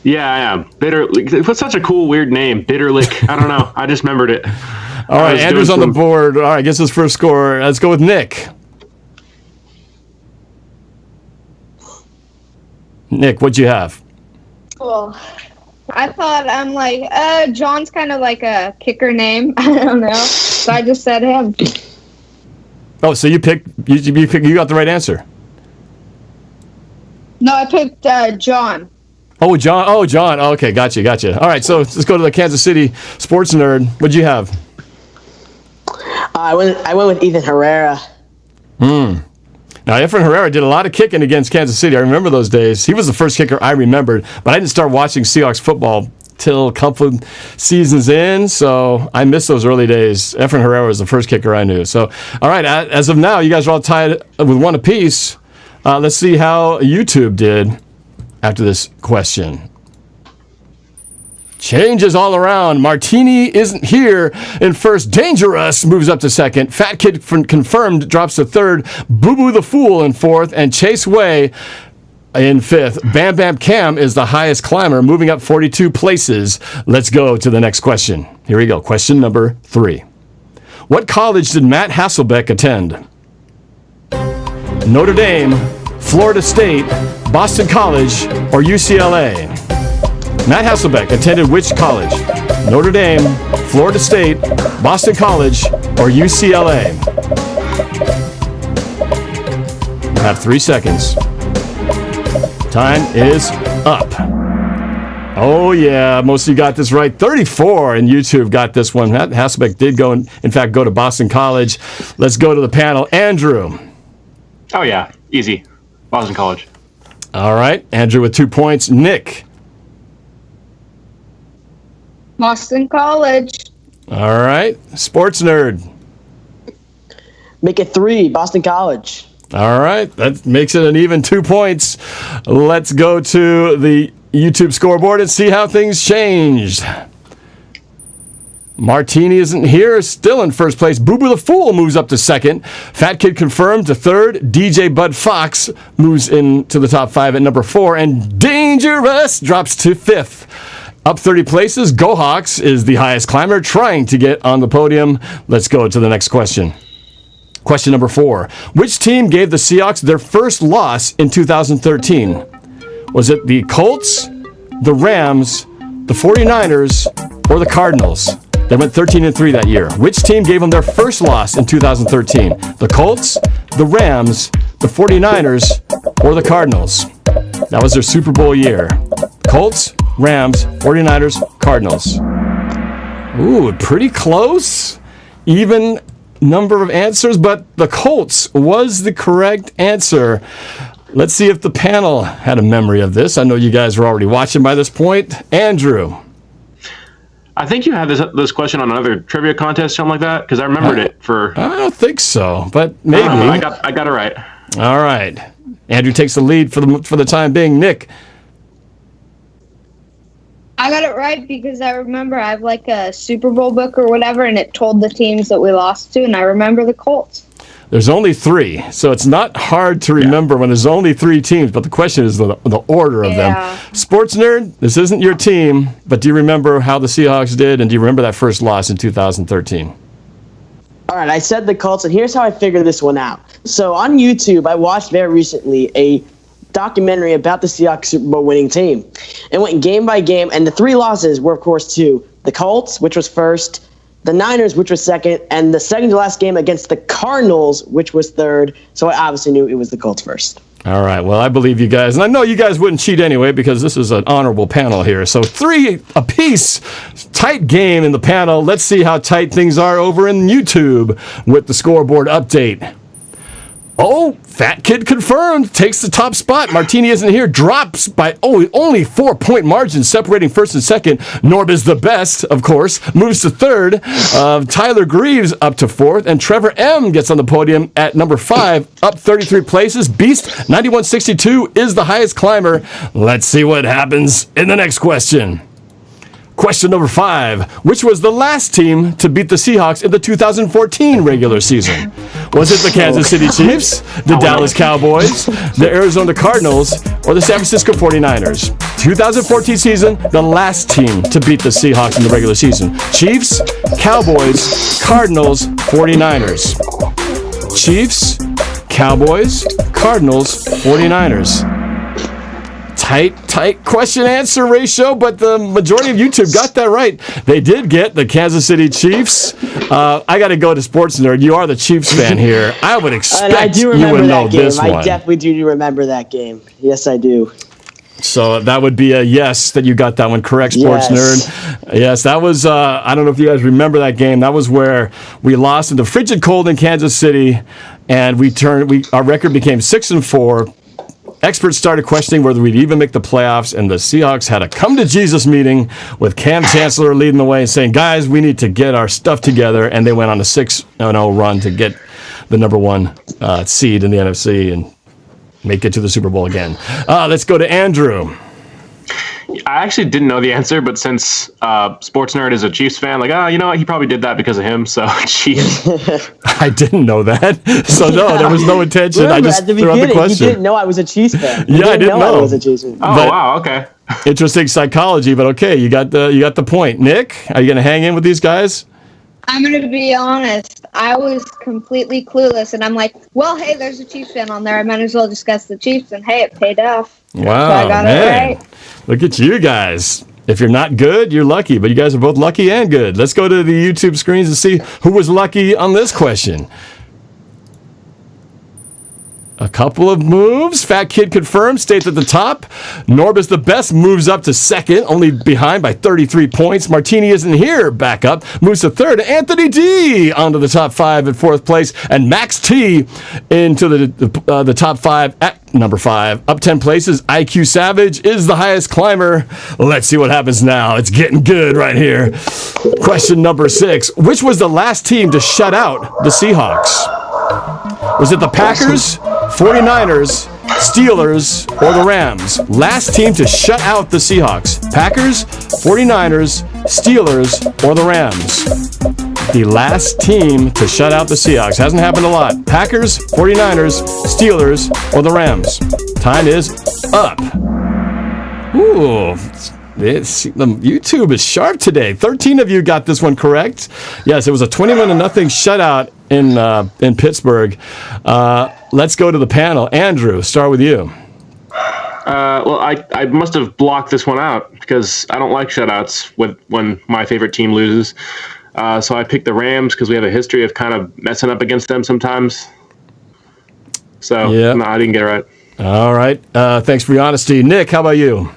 Yeah, I am. Bitterlich. What's such a cool, weird name? Bitterlich. I don't know. I just remembered it. All right, Andrew's on the board. All right, guess his first score. Let's go with Nick. Nick, what'd you have? Well, I thought John's kind of like a kicker name. I don't know. So I just said him. Oh, so you got the right answer. No, I picked John. Oh, John. Oh, John. Oh, okay, gotcha. All right, so let's go to the Kansas City sports nerd. What'd you have? I went with Ethan Herrera. Now, Efren Herrera did a lot of kicking against Kansas City. I remember those days. He was the first kicker I remembered, but I didn't start watching Seahawks football till a couple seasons in, so I missed those early days. Efren Herrera was the first kicker I knew. So, all right, as of now, you guys are all tied with one apiece. Let's see how YouTube did after this question. Changes all around. Martini isn't here in first. Dangerous moves up to second. Fat Kid confirmed drops to third. Boo Boo the Fool in fourth. And Chase Way in fifth. Bam Bam Cam is the highest climber, moving up 42 places. Let's go to the next question. Here we go. Question number 3. What college did Matt Hasselbeck attend? Notre Dame, Florida State, Boston College, or UCLA? Matt Hasselbeck attended which college? Notre Dame, Florida State, Boston College, or UCLA? You have 3 seconds. Time is up. Oh, yeah, most of you got this right. 34 and YouTube got this one. Matt Hasselbeck did go, in fact, go to Boston College. Let's go to the panel. Andrew. Oh, yeah. Easy. Boston College. All right. Andrew with 2 points. Nick. Boston College. All right. Sports nerd. Make it 3, Boston College. All right. That makes it an even 2 points. Let's go to the YouTube scoreboard and see how things changed. Martini isn't here, still in first place. Boo Boo the Fool moves up to second. Fat Kid confirmed to third. DJ Bud Fox moves into the top 5 at number 4. And Dangerous drops to 5th. Up 30 places, Go Hawks is the highest climber, trying to get on the podium. Let's go to the next question. Question number 4. Which team gave the Seahawks their first loss in 2013? Was it the Colts, the Rams, the 49ers, or the Cardinals? They went 13-3 that year. Which team gave them their first loss in 2013? The Colts, the Rams, the 49ers, or the Cardinals? That was their Super Bowl year. Colts, Rams, 49ers, Cardinals. Ooh, pretty close. Even number of answers, but the Colts was the correct answer. Let's see if the panel had a memory of this. I know you guys were already watching by this point. Andrew. I think you had this question on another trivia contest, something like that, because I remembered it for... I don't think so, but maybe. I got it right. All right. Andrew takes the lead for the time being. Nick. I got it right because I remember I have like a Super Bowl book or whatever, and it told the teams that we lost to, and I remember the Colts. There's only 3, so it's not hard to remember when there's only 3 teams, but the question is the order of them. Sports nerd, this isn't your team, but do you remember how the Seahawks did, and do you remember that first loss in 2013? All right, I said the Colts, and here's how I figured this one out. So on YouTube, I watched very recently a documentary about the Seahawks Super Bowl winning team. It went game by game, and the 3 losses were, of course, to the Colts, which was first, the Niners, which was second, and the second to last game against the Cardinals, which was third. So I obviously knew it was the Colts first. All right, well, I believe you guys, and I know you guys wouldn't cheat anyway because this is an honorable panel here. So 3 apiece, tight game in the panel. Let's see how tight things are over in YouTube with the scoreboard update. Oh, Fat Kid confirmed, takes the top spot. Martini isn't here, drops by only 4-point margin separating first and second. Norb is the best, of course, moves to third. Tyler Greaves up to 4th, and Trevor M gets on the podium at number 5, up 33 places. Beast 9162 is the highest climber. Let's see what happens in the next question. Question number 5. Which was the last team to beat the Seahawks in the 2014 regular season? Was it the Kansas City Chiefs, the Dallas Cowboys, the Arizona Cardinals, or the San Francisco 49ers? 2014 season, the last team to beat the Seahawks in the regular season. Chiefs, Cowboys, Cardinals, 49ers. Chiefs, Cowboys, Cardinals, 49ers. Tight question-answer ratio, but the majority of YouTube got that right. They did get the Kansas City Chiefs. I got to go to Sports Nerd. You are the Chiefs fan here. I would expect you would know this one. I definitely do remember that game. Yes, I do. So that would be a yes that you got that one correct, Sports Nerd. Yes, that was, I don't know if you guys remember that game. That was where we lost in the frigid cold in Kansas City, and our record became 6-4. Experts started questioning whether we'd even make the playoffs, and the Seahawks had a come-to-Jesus meeting with Cam Chancellor leading the way and saying, guys, we need to get our stuff together, and they went on a 6-0 run to get the number one seed in the NFC and make it to the Super Bowl again. Let's go to Andrew. I actually didn't know the answer, but since Sports Nerd is a Chiefs fan, you know what? He probably did that because of him. So, Chiefs. I didn't know that. So, no, there was no intention. Remember, I just at the threw out the beginning, question. he didn't know I was a Chiefs fan. Yeah, I didn't know I was a Chiefs fan. Oh, But- wow. Okay. Interesting psychology, but okay, you got the point. Nick, are you going to hang in with these guys? I'm going to be honest. I was completely clueless, and I'm like, well, hey, there's a Chiefs fan on there. I might as well discuss the Chiefs, and hey, it paid off. Wow, So I got it right. Look at you guys. If you're not good, you're lucky, but you guys are both lucky and good. Let's go to the YouTube screens and see who was lucky on this question. A couple of moves. Fat Kid confirmed, stays at the top. Norb is the best, moves up to second, only behind by 33 points. Martini isn't here, back up, moves to third. Anthony D onto the top 5 at 4th place. And Max T into the top 5 at number 5. Up 10 places, IQ Savage is the highest climber. Let's see what happens now. It's getting good right here. Question number 6. Which was the last team to shut out the Seahawks? Was it the Packers, 49ers, Steelers, or the Rams? Last team to shut out the Seahawks. Packers, 49ers, Steelers, or the Rams? The last team to shut out the Seahawks. Hasn't happened a lot. Packers, 49ers, Steelers, or the Rams? Time is up. Ooh. The YouTube is sharp today. 13 of you got this one correct. Yes, it was a 21-0 shutout in Pittsburgh. Let's go to the panel. Andrew, start with you. Well, I must have blocked this one out because I don't like shutouts when my favorite team loses. So I picked the Rams because we have a history of kind of messing up against them sometimes. So no, I didn't get it right. All right. Thanks for your honesty. Nick, how about you?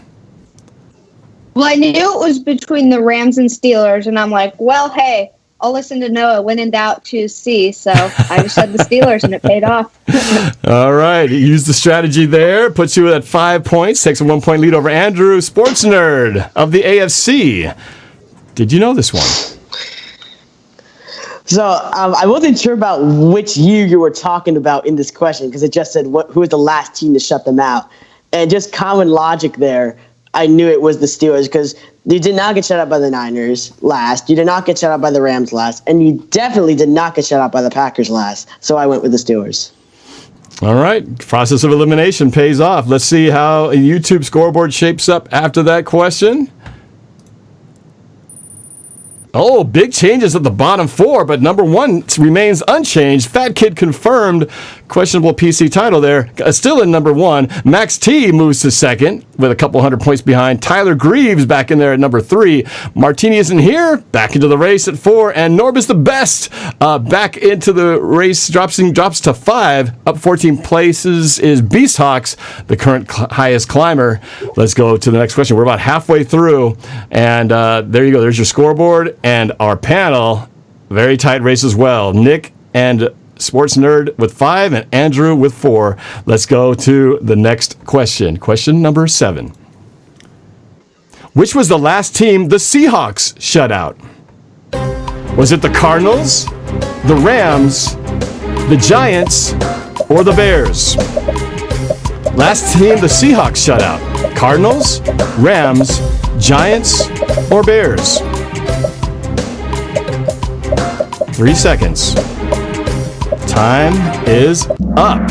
Well, I knew it was between the Rams and Steelers, and I'm like, well, hey, I'll listen to Noah. When in doubt, choose C. So I just said the Steelers, and it paid off. All right. Use the strategy there. Puts you at 5 points. Takes a 1-point lead over Andrew, Sports Nerd of the AFC. Did you know this one? So I wasn't sure about which year you were talking about in this question because it just said who was the last team to shut them out. And just common logic there, I knew it was the Steelers because you did not get shut out by the Niners last. You did not get shut out by the Rams last. And you definitely did not get shut out by the Packers last. So I went with the Steelers. All right. Process of elimination pays off. Let's see how a YouTube scoreboard shapes up after that question. Oh, big changes at the bottom 4, but number 1 remains unchanged. Fat Kid confirmed. Questionable PC title there. Still in number 1. Max T moves to second with a couple hundred points behind. Tyler Greaves back in there at number 3. Martini isn't here. Back into the race at 4. And Norb is the best. Back into the race. Drops to 5. Up 14 places is Beast Hawks, the current highest climber. Let's go to the next question. We're about halfway through. And there you go. There's your scoreboard. And our panel, very tight race as well. Nick and Sports Nerd with 5 and Andrew with 4. Let's go to the next question. Question number 7. Which was the last team the Seahawks shut out? Was it the Cardinals, the Rams, the Giants, or the Bears? Last team the Seahawks shut out. Cardinals, Rams, Giants, or Bears? 3 seconds. Time is up.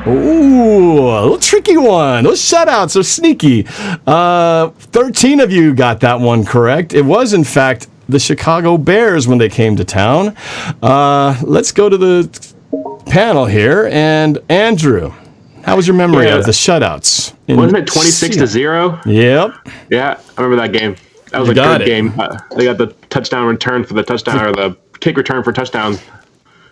Ooh, a little tricky one. Those shutouts are sneaky. 13 of you got that one correct. It was, in fact, the Chicago Bears when they came to town. Let's go to the panel here. And Andrew, how was your memory of the shutouts? Wasn't it 26-0? Yep. Yeah, I remember that game. That was a good game. They got the touchdown return for the touchdown, or the kick return for touchdown.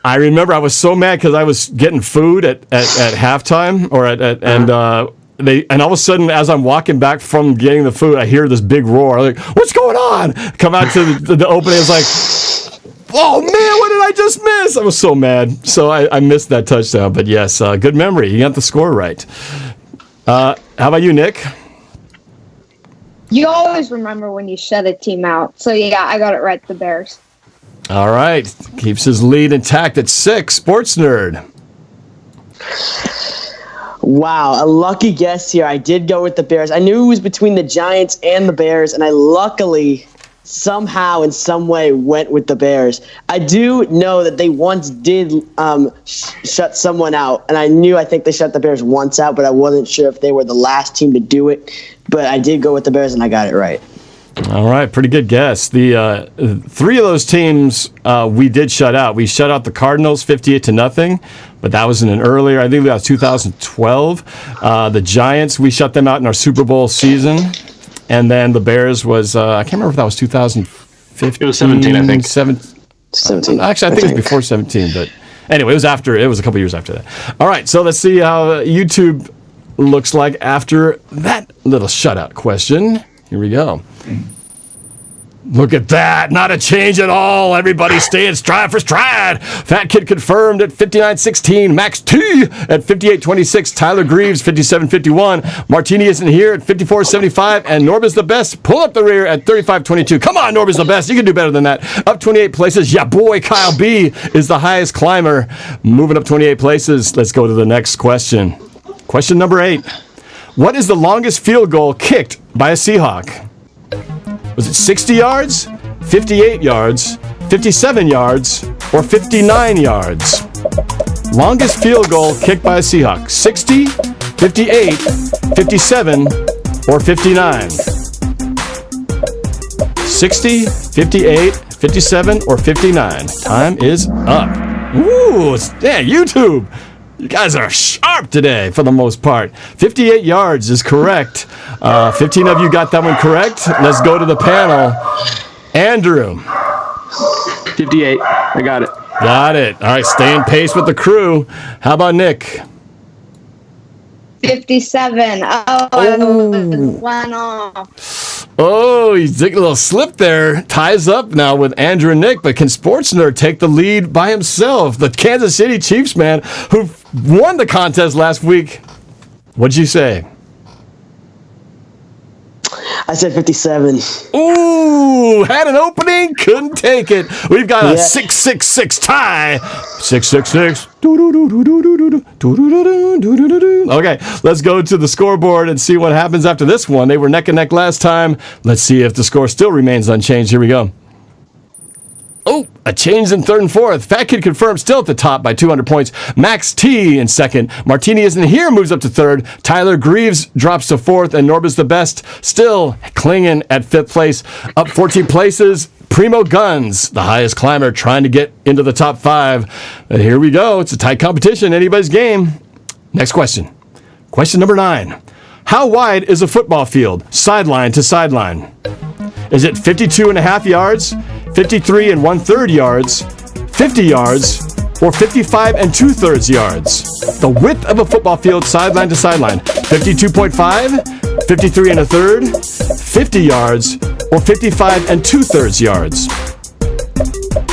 I remember I was so mad because I was getting food at halftime, or and and all of a sudden, as I'm walking back from getting the food, I hear this big roar. I'm like, what's going on? Come out to the opening. It's like, oh man, what did I just miss? I was so mad. So I missed that touchdown. But yes, good memory. You got the score right. How about you, Nick? You always remember when you shut a team out. So, yeah, I got it right, the Bears. All right. Keeps his lead intact at 6. Sports Nerd. Wow, a lucky guess here. I did go with the Bears. I knew it was between the Giants and the Bears, and I luckily somehow in some way went with the Bears. I do know that they once did shut someone out, and I think they shut the Bears once out, but I wasn't sure if they were the last team to do it. But I did go with the Bears, and I got it right. All right, pretty good guess. The 3 of those teams we did shut out. We shut out the Cardinals 58-0, but that was in an earlier, I think that was 2012. The Giants, we shut them out in our Super Bowl season. And then the Bears was, I can't remember if that was 2015. It was 17, I think. 17. Actually, I think it was before 17, but anyway, it was a couple years after that. All right, so let's see how YouTube looks like after that little shutout question. Here we go. Look at that. Not a change at all. Everybody staying stride for stride. Fat Kid confirmed at 59-16. Max T at 58-26. Tyler Greaves, 57-51. Martini isn't here at 54-75. And Norb is the best. Pull up the rear at 35-22. Come on, Norb is the best. You can do better than that. Up 28 places. Yeah, boy, Kyle B is the highest climber. Moving up 28 places. Let's go to the next question. Question number 8. What is the longest field goal kicked by a Seahawk? Was it 60 yards, 58 yards, 57 yards, or 59 yards? Longest field goal kicked by a Seahawk. 60, 58, 57, or 59? 60, 58, 57, or 59. Time is up. Ooh, YouTube. You guys are sharp today for the most part. 58 yards is correct. 15 of you got that one correct. Let's go to the panel. Andrew. 58. I got it. Got it. All right, staying pace with the crew. How about Nick? 57. Oh, one off. Oh, he's taking a little slip there. Ties up now with Andrew and Nick, but can Sports Nerd take the lead by himself? The Kansas City Chiefs man who won the contest last week. What'd you say? I said 57. Ooh, had an opening, couldn't take it. We've got a 6-6-6 tie. 6-6-6. Okay, let's go to the scoreboard and see what happens after this one. They were neck and neck last time. Let's see if the score still remains unchanged. Here we go. Oh, a change in 3rd and 4th. Fat Kid confirmed still at the top by 200 points. Max T in 2nd. Martini isn't here, moves up to 3rd. Tyler Greaves drops to 4th, and Norb is the best, still clinging at 5th place. Up 14 places, Primo Guns, the highest climber, trying to get into the top 5. And here we go. It's a tight competition, anybody's game. Next question. Question number 9. How wide is a football field, sideline to sideline? Is it 52.5 yards, 53 1/3 yards, 50 yards, or 55 2/3 yards? The width of a football field, sideline to sideline. 52.5, 53 1/3, 50 yards, or 55 2/3 yards.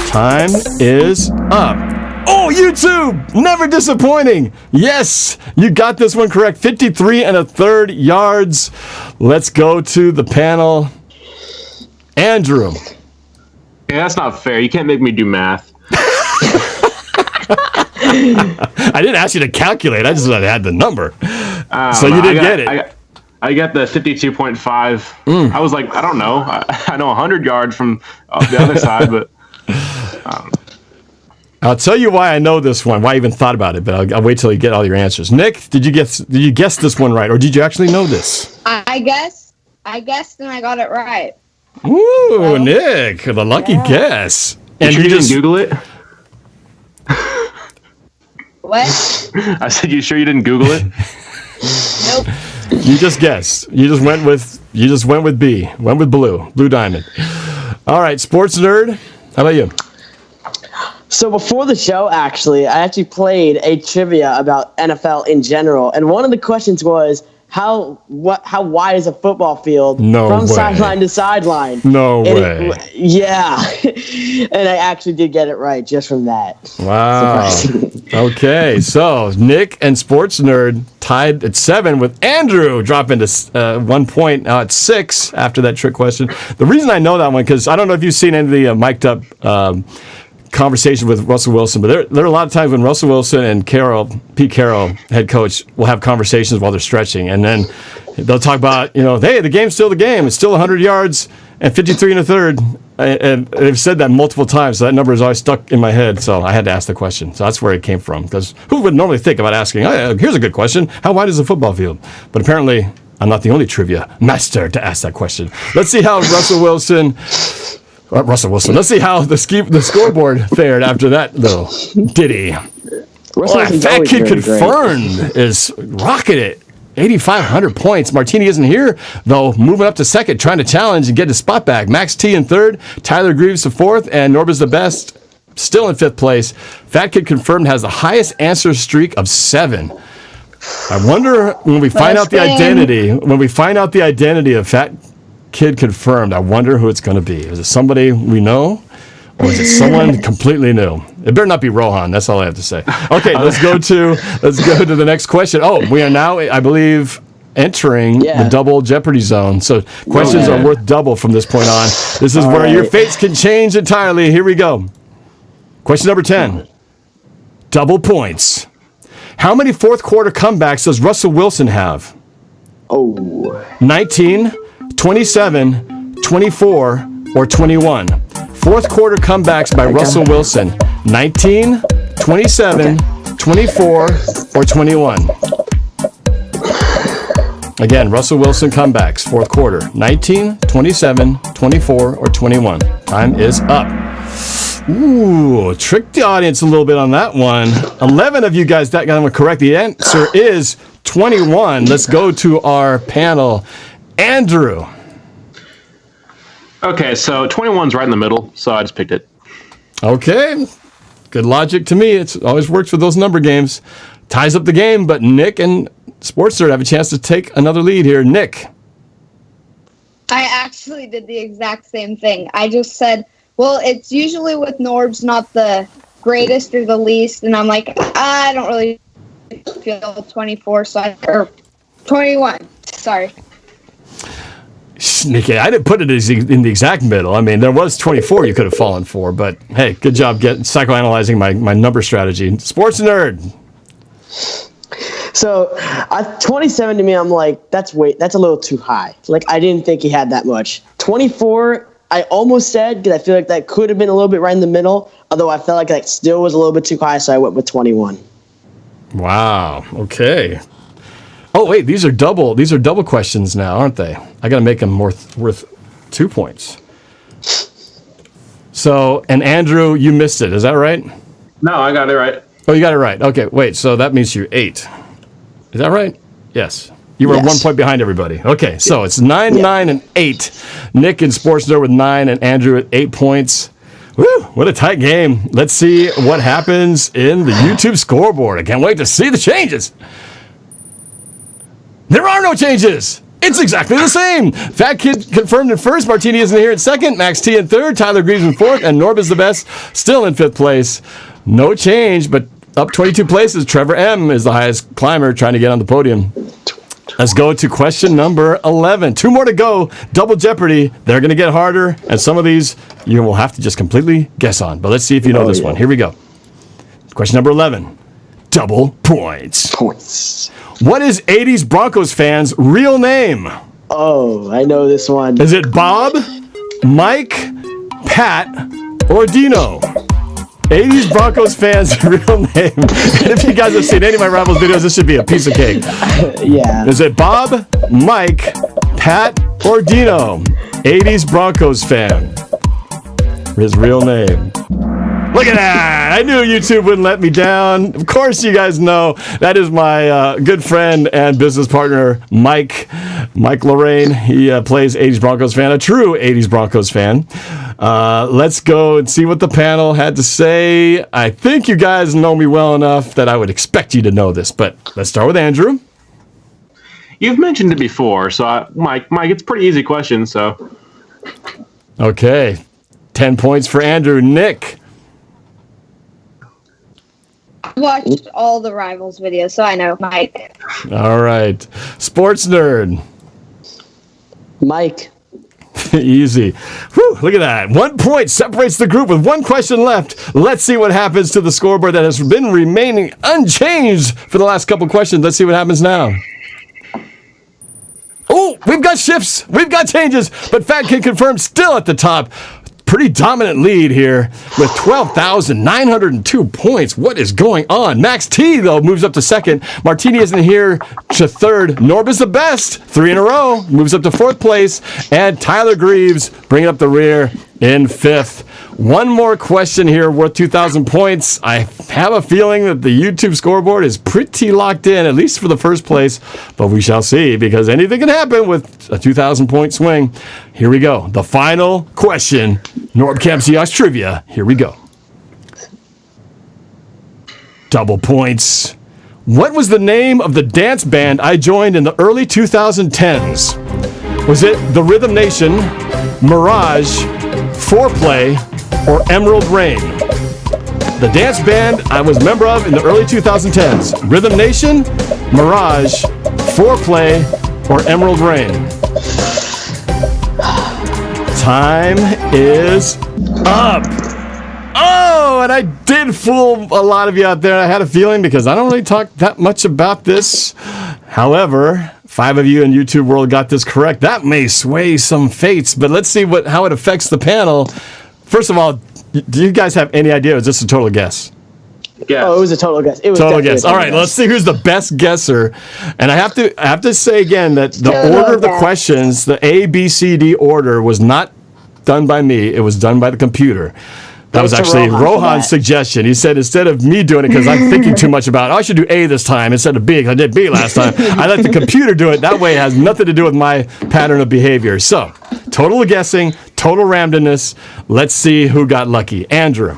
Time is up. Oh, YouTube! Never disappointing. Yes, you got this one correct. 53 1/3 yards. Let's go to the panel. Andrew. Yeah, that's not fair. You can't make me do math. I didn't ask you to calculate. I just had the number. So you did get it. I got the 52.5. I was like, I don't know. I know 100 yards from the other side, but... I'll tell you why I know this one, why I even thought about it, but I'll wait till you get all your answers. Nick, did you guess this one right, or did you actually know this? I guessed and I got it right. Ooh, well, Nick, the lucky guess. And you didn't Google it? What? I said, you sure you didn't Google it? Nope. You just guessed. You just went with B. Went with Blue Diamond. All right, Sports Nerd. How about you? So before the show, I actually played a trivia about NFL in general, and one of the questions was, how wide is a football field No from way. sideline to sideline? No And way. Yeah. And I actually did get it right just from that. Wow. Surprising. Okay, so Nick and Sports Nerd tied at 7 with Andrew dropping to 1 point. Now at 6 after that trick question. The reason I know that one, because I don't know if you've seen any of the mic'd up conversation with Russell Wilson, but there are a lot of times when Russell Wilson and Pete Carroll, head coach, will have conversations while they're stretching, and then they'll talk about, hey, the game's still the game. It's still 100 yards and 53 and a third. And they've said that multiple times, so that number is always stuck in my head, so I had to ask the question. So that's where it came from, because who would normally think about asking, oh, here's a good question, how wide is the football field? But apparently, I'm not the only trivia master to ask that question. Let's see how Russell Wilson. Let's see how the scoreboard fared after that little ditty. Wilson's Fat always Kid very great. Confirmed is rocking it. 8,500 points. Martini isn't here, though, moving up to second, trying to challenge and get his spot back. Max T in third, Tyler Greaves to fourth, and Norb is the best, still in fifth place. Fat Kid Confirmed has the highest answer streak of 7. I wonder when we find out the identity of Fat Kid Confirmed, I wonder who it's going to be. Is it somebody we know, or is it someone completely new? It better not be Rohan. That's all I have to say. Okay, let's go to the next question. Oh, we are now, I believe, entering the double Jeopardy zone. So questions are worth double from this point on. This is where your fates can change entirely. Here we go. Question number 10. Double points. How many fourth quarter comebacks does Russell Wilson have? 19, 27, 24, or 21? Fourth quarter comebacks by Russell Wilson. 19, 27, 24, or 21? Again, Russell Wilson comebacks, fourth quarter. 19, 27, 24, or 21. Time is up. Ooh, tricked the audience a little bit on that one. 11 of you guys got that one correct. The answer is 21. Let's go to our panel. Andrew. Okay, so 21's right in the middle, so I just picked it. Okay. Good logic to me. It always works with those number games. Ties up the game, but Nick and Sports Nerd have a chance to take another lead here. Nick. I actually did the exact same thing. I just said, well, it's usually with Norbs, not the greatest or the least. And I'm like, I don't really feel 24, or 21. Sorry. Sneaky. I didn't put it in the exact middle. I mean, there was 24 you could have fallen for, but hey, good job psychoanalyzing my number strategy. Sports Nerd. So, 27 to me, I'm like, that's a little too high. Like, I didn't think he had that much. 24, I almost said, because I feel like that could have been a little bit right in the middle, although I felt like that still was a little bit too high, so I went with 21. Wow. Okay. Oh, wait, these are double questions now, aren't they? I got to make them worth 2 points. So, and Andrew, you missed it. Is that right? No, I got it right. Oh, you got it right. Okay, wait, so that means you're 8. Is that right? Yes. You were 1 point behind everybody. Okay, so it's 9, 9, and 8. Nick and Sports Nerd with 9, and Andrew at 8 points. Woo, what a tight game. Let's see what happens in the YouTube scoreboard. I can't wait to see the changes. There are no changes. It's exactly the same. Fat Kid Confirmed in first. Martini isn't here in second. Max T in third. Tyler Greaves in fourth. And Norb is the best, still in fifth place. No change, but up 22 places. Trevor M is the highest climber trying to get on the podium. Let's go to question number 11. 2 more to go. Double Jeopardy. They're going to get harder. And some of these you will have to just completely guess on. But let's see if you know this one. Here we go. Question number 11. Double points. What is 80s Broncos fans' real name? Oh, I know this one. Is it Bob, Mike, Pat, or Dino? 80s Broncos fans' real name. And if you guys have seen any of my Rivals videos, this should be a piece of cake. Yeah. Is it Bob, Mike, Pat, or Dino? 80s Broncos fan. His real name. Look at that! I knew YouTube wouldn't let me down. Of course, you guys know that is my good friend and business partner, Mike Lorraine. He plays 80s Broncos fan, a true 80s Broncos fan. Let's go and see what the panel had to say. I think you guys know me well enough that I would expect you to know this, but let's start with Andrew. You've mentioned it before, so Mike, it's a pretty easy question. So, Okay, 10 points for Andrew. Nick. I watched all the Rivals videos, so I know Mike. All right, sports nerd. Mike. Easy. Whew, look at that. 1 point separates the group with one question left. Let's see what happens to the scoreboard that has been remaining unchanged for the last couple questions. Let's see what happens now. Oh, we've got shifts. We've got changes. But Fat Kid Confirmed still at the top. Pretty dominant lead here with 12,902 points. What is going on? Max T, though, moves up to second. Martini isn't here to third. Norb is the best. 3 in a row. Moves up to fourth place. And Tyler Greaves bringing up the rear in fifth. One more question here worth 2,000 points. I have a feeling that the YouTube scoreboard is pretty locked in, at least for the first place. But we shall see, because anything can happen with a 2,000 point swing. Here we go. The final question. NorbCam Seahawks Trivia. Here we go. Double points. What was the name of the dance band I joined in the early 2010s? Was it The Rhythm Nation, Mirage, Foreplay, or Emerald Rain? The dance band I was a member of in the early 2010s. Rhythm Nation, Mirage, Foreplay, or Emerald Rain? Time is up. Oh, and I did fool a lot of you out there. I had a feeling because I don't really talk that much about this. However, 5 of you in YouTube world got this correct. That may sway some fates, but let's see how it affects the panel. First of all, do you guys have any idea? Or is this a total guess? yeah. Oh, it was a total guess. It was Total definitely a guess. All right, let's see who's the best guesser. And I have to say again that the Total order of the guess. questions, the A, B, C, D order was not done by me. It was done by the computer. That was Thanks to actually Rohan for Rohan's that. suggestion. He said instead of me doing it, because I'm thinking too much about it, I should do A this time instead of B, because I did B last time. I let the computer do it. That way it has nothing to do with my pattern of behavior. So, total guessing, total randomness. Let's see who got lucky. Andrew.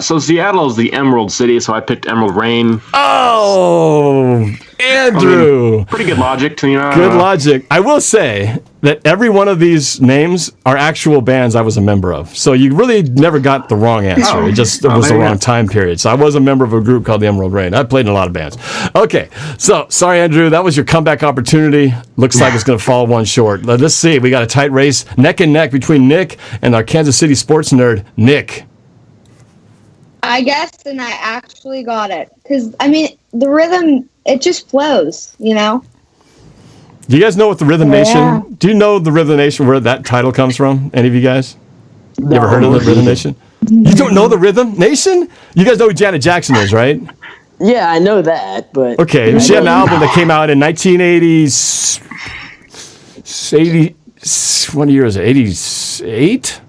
So Seattle is the Emerald City, so I picked Emerald Rain. Oh, Andrew. Pretty good logic, Good logic. I will say that every one of these names are actual bands I was a member of. So you really never got the wrong answer. It was the maybe wrong not. time period. So I was a member of a group called the Emerald Rain. I played in a lot of bands. Okay. So, sorry, Andrew. That was your comeback opportunity. Looks like it's going to fall one short. Let's see. We got a tight race, neck and neck between Nick and our Kansas City sports nerd, Nick. I guessed and I actually got it. Because, I mean, the rhythm, it just flows, you know? Do you guys know what the Rhythm Yeah. Nation? Do you know the Rhythm Nation, where that title comes from? Any of you guys? You ever heard of the Rhythm Nation? You don't know the Rhythm Nation? You guys know who Janet Jackson is, right? Yeah, I know that, but Okay, she had an album that came out in 1980. What year is it? 88?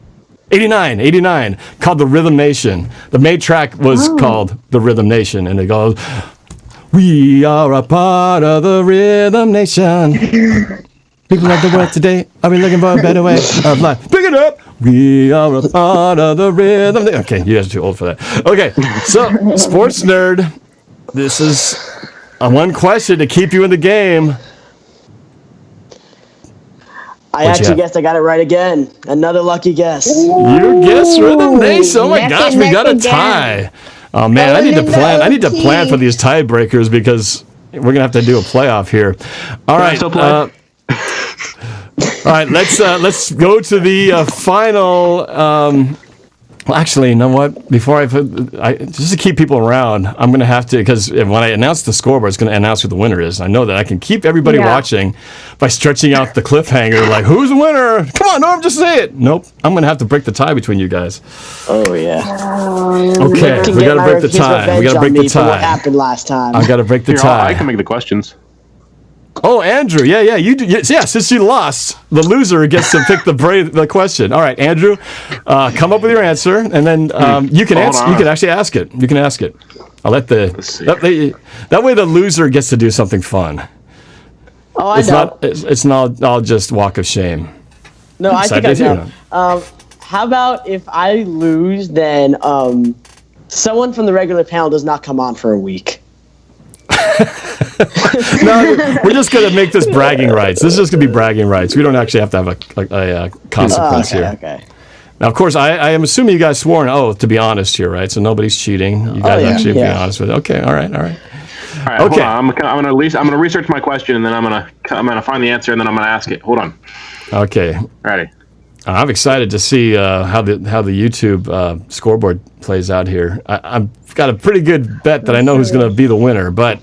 89, called The Rhythm Nation. The main track was called The Rhythm Nation, and it goes, "We are a part of the Rhythm Nation. People of the world today, are we looking for a better way of life? Pick it up! We are a part of the Rhythm Nation." Okay, you guys are too old for that. Okay, so, sports nerd, this is one question to keep you in the game. I What you actually have? guessed I got it right again. Another lucky guess. You guess Rhythm Nation. Oh my Neck gosh, and we got a neck tie. again. Oh man, I need to Going plan. into I need to plan OT. for these tiebreakers because we're gonna have to do a playoff here. All right. still play? All right. Let's go to the final. Well, actually, you know what? Before just to keep people around, I'm going to have to, because when I announce the scoreboard, it's going to announce who the winner is. I know that I can keep everybody Yeah. watching by stretching out the cliffhanger, like, who's the winner? Come on, Norm, just say it. Nope. I'm going to have to break the tie between you guys. Oh yeah. Okay, Can we get got to my break the his tie. We revenge got to on break me the for what tie. happened last time. I got to break the Here, tie. I can make the questions. Oh, Andrew, yeah, you do, yeah. Since you lost, the loser gets to pick the question. All right, Andrew, come up with your answer, and then you can Hold answer. on. You can actually ask it. You can ask it. I'll let Let's see. that way the loser gets to do something fun. Oh, I It's know. not. It's not all just walk of shame. No, I think I Excited know. here. How about if I lose, then someone from the regular panel does not come on for a week. No, we're just going to make this bragging rights. This is just going to be bragging rights. We don't actually have to have a consequence here. Okay. Now, of course, I am assuming you guys swore an oath to be honest here, right? So nobody's cheating. You guys actually being honest with it. Okay, all right. All right, okay. I'm gonna research my question, and then I'm gonna find the answer, and then I'm gonna ask it. Hold on. Okay. Ready. I'm excited to see how the YouTube scoreboard plays out here. I've got a pretty good bet that I know who's going to be the winner, but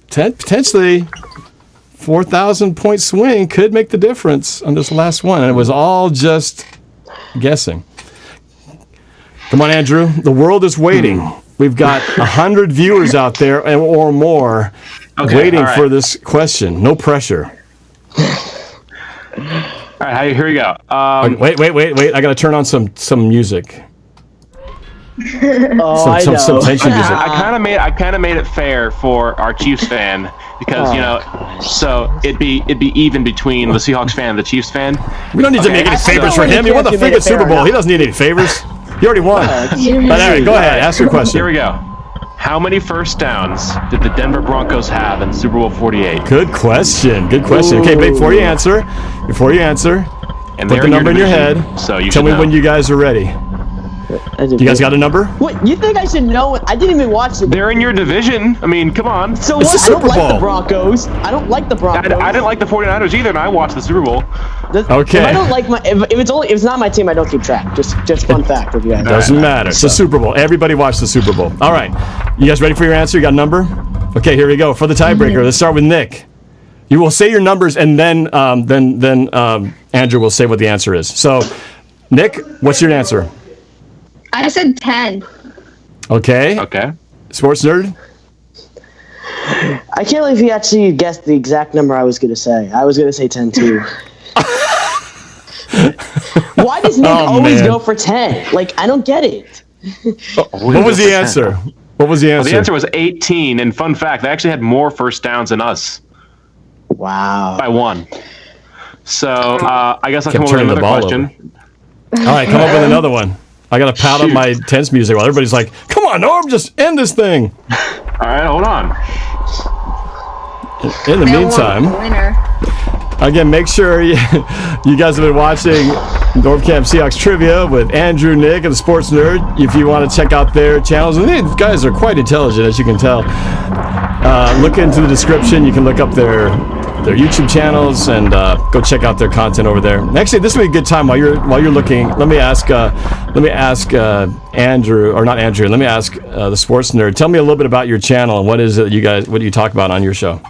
potentially 4,000 point swing could make the difference on this last one, and it was all just guessing. Come on, Andrew. The world is waiting. We've got 100 viewers out there or more waiting for this question. No pressure. All right, here we go. Wait. I got to turn on some music. Some tension music. I kind of made it fair for our Chiefs fan because so it'd be even between the Seahawks fan and the Chiefs fan. We don't need to make any favors for him. He won the freaking Super Bowl. He doesn't need any favors. He already won. But anyway, go ahead. Ask your question. Here we go. How many first downs did the Denver Broncos have in Super Bowl 48? Good question. Okay, before you answer, and put the number in your head. So you tell me when you guys are ready. You guys got a number? What? You think I should know? I didn't even watch it. They're in your division. I mean, come on. So it's the Super Bowl. I don't like the Broncos. I don't like the Broncos. I didn't like the 49ers either, and I watched the Super Bowl. Okay. If I don't like if it's not my team, I don't keep track. Just fun fact if you guys. Doesn't matter. It's the Super Bowl. Everybody watched the Super Bowl. All right. You guys ready for your answer? You got a number? Okay, here we go. For the tiebreaker, let's start with Nick. You will say your numbers, and then Andrew will say what the answer is. So, Nick, what's your answer? I said 10. Okay. Sports nerd? I can't believe he actually guessed the exact number I was going to say. I was going to say 10 too. Why does Nick always go for 10? Like, I don't get it. What was the answer? Well, the answer was 18, and fun fact, they actually had more first downs than us. Wow. By one. So, I guess I'll come up with another question. All right, come up with another one. I got to pout up my tense music while everybody's like, come on, Norb, just end this thing. All right, hold on. In the meantime, again, make sure you guys have been watching NorbCam Seahawks Trivia with Andrew, Nick, and the Sports Nerd. If you want to check out their channels, and these guys are quite intelligent, as you can tell. Look into the description. You can look up their YouTube channels and go check out their content over there. Actually, this would be a good time while you're looking. Let me ask Andrew, or not Andrew. Let me ask the Sports Nerd. Tell me a little bit about your channel and what do you talk about on your show?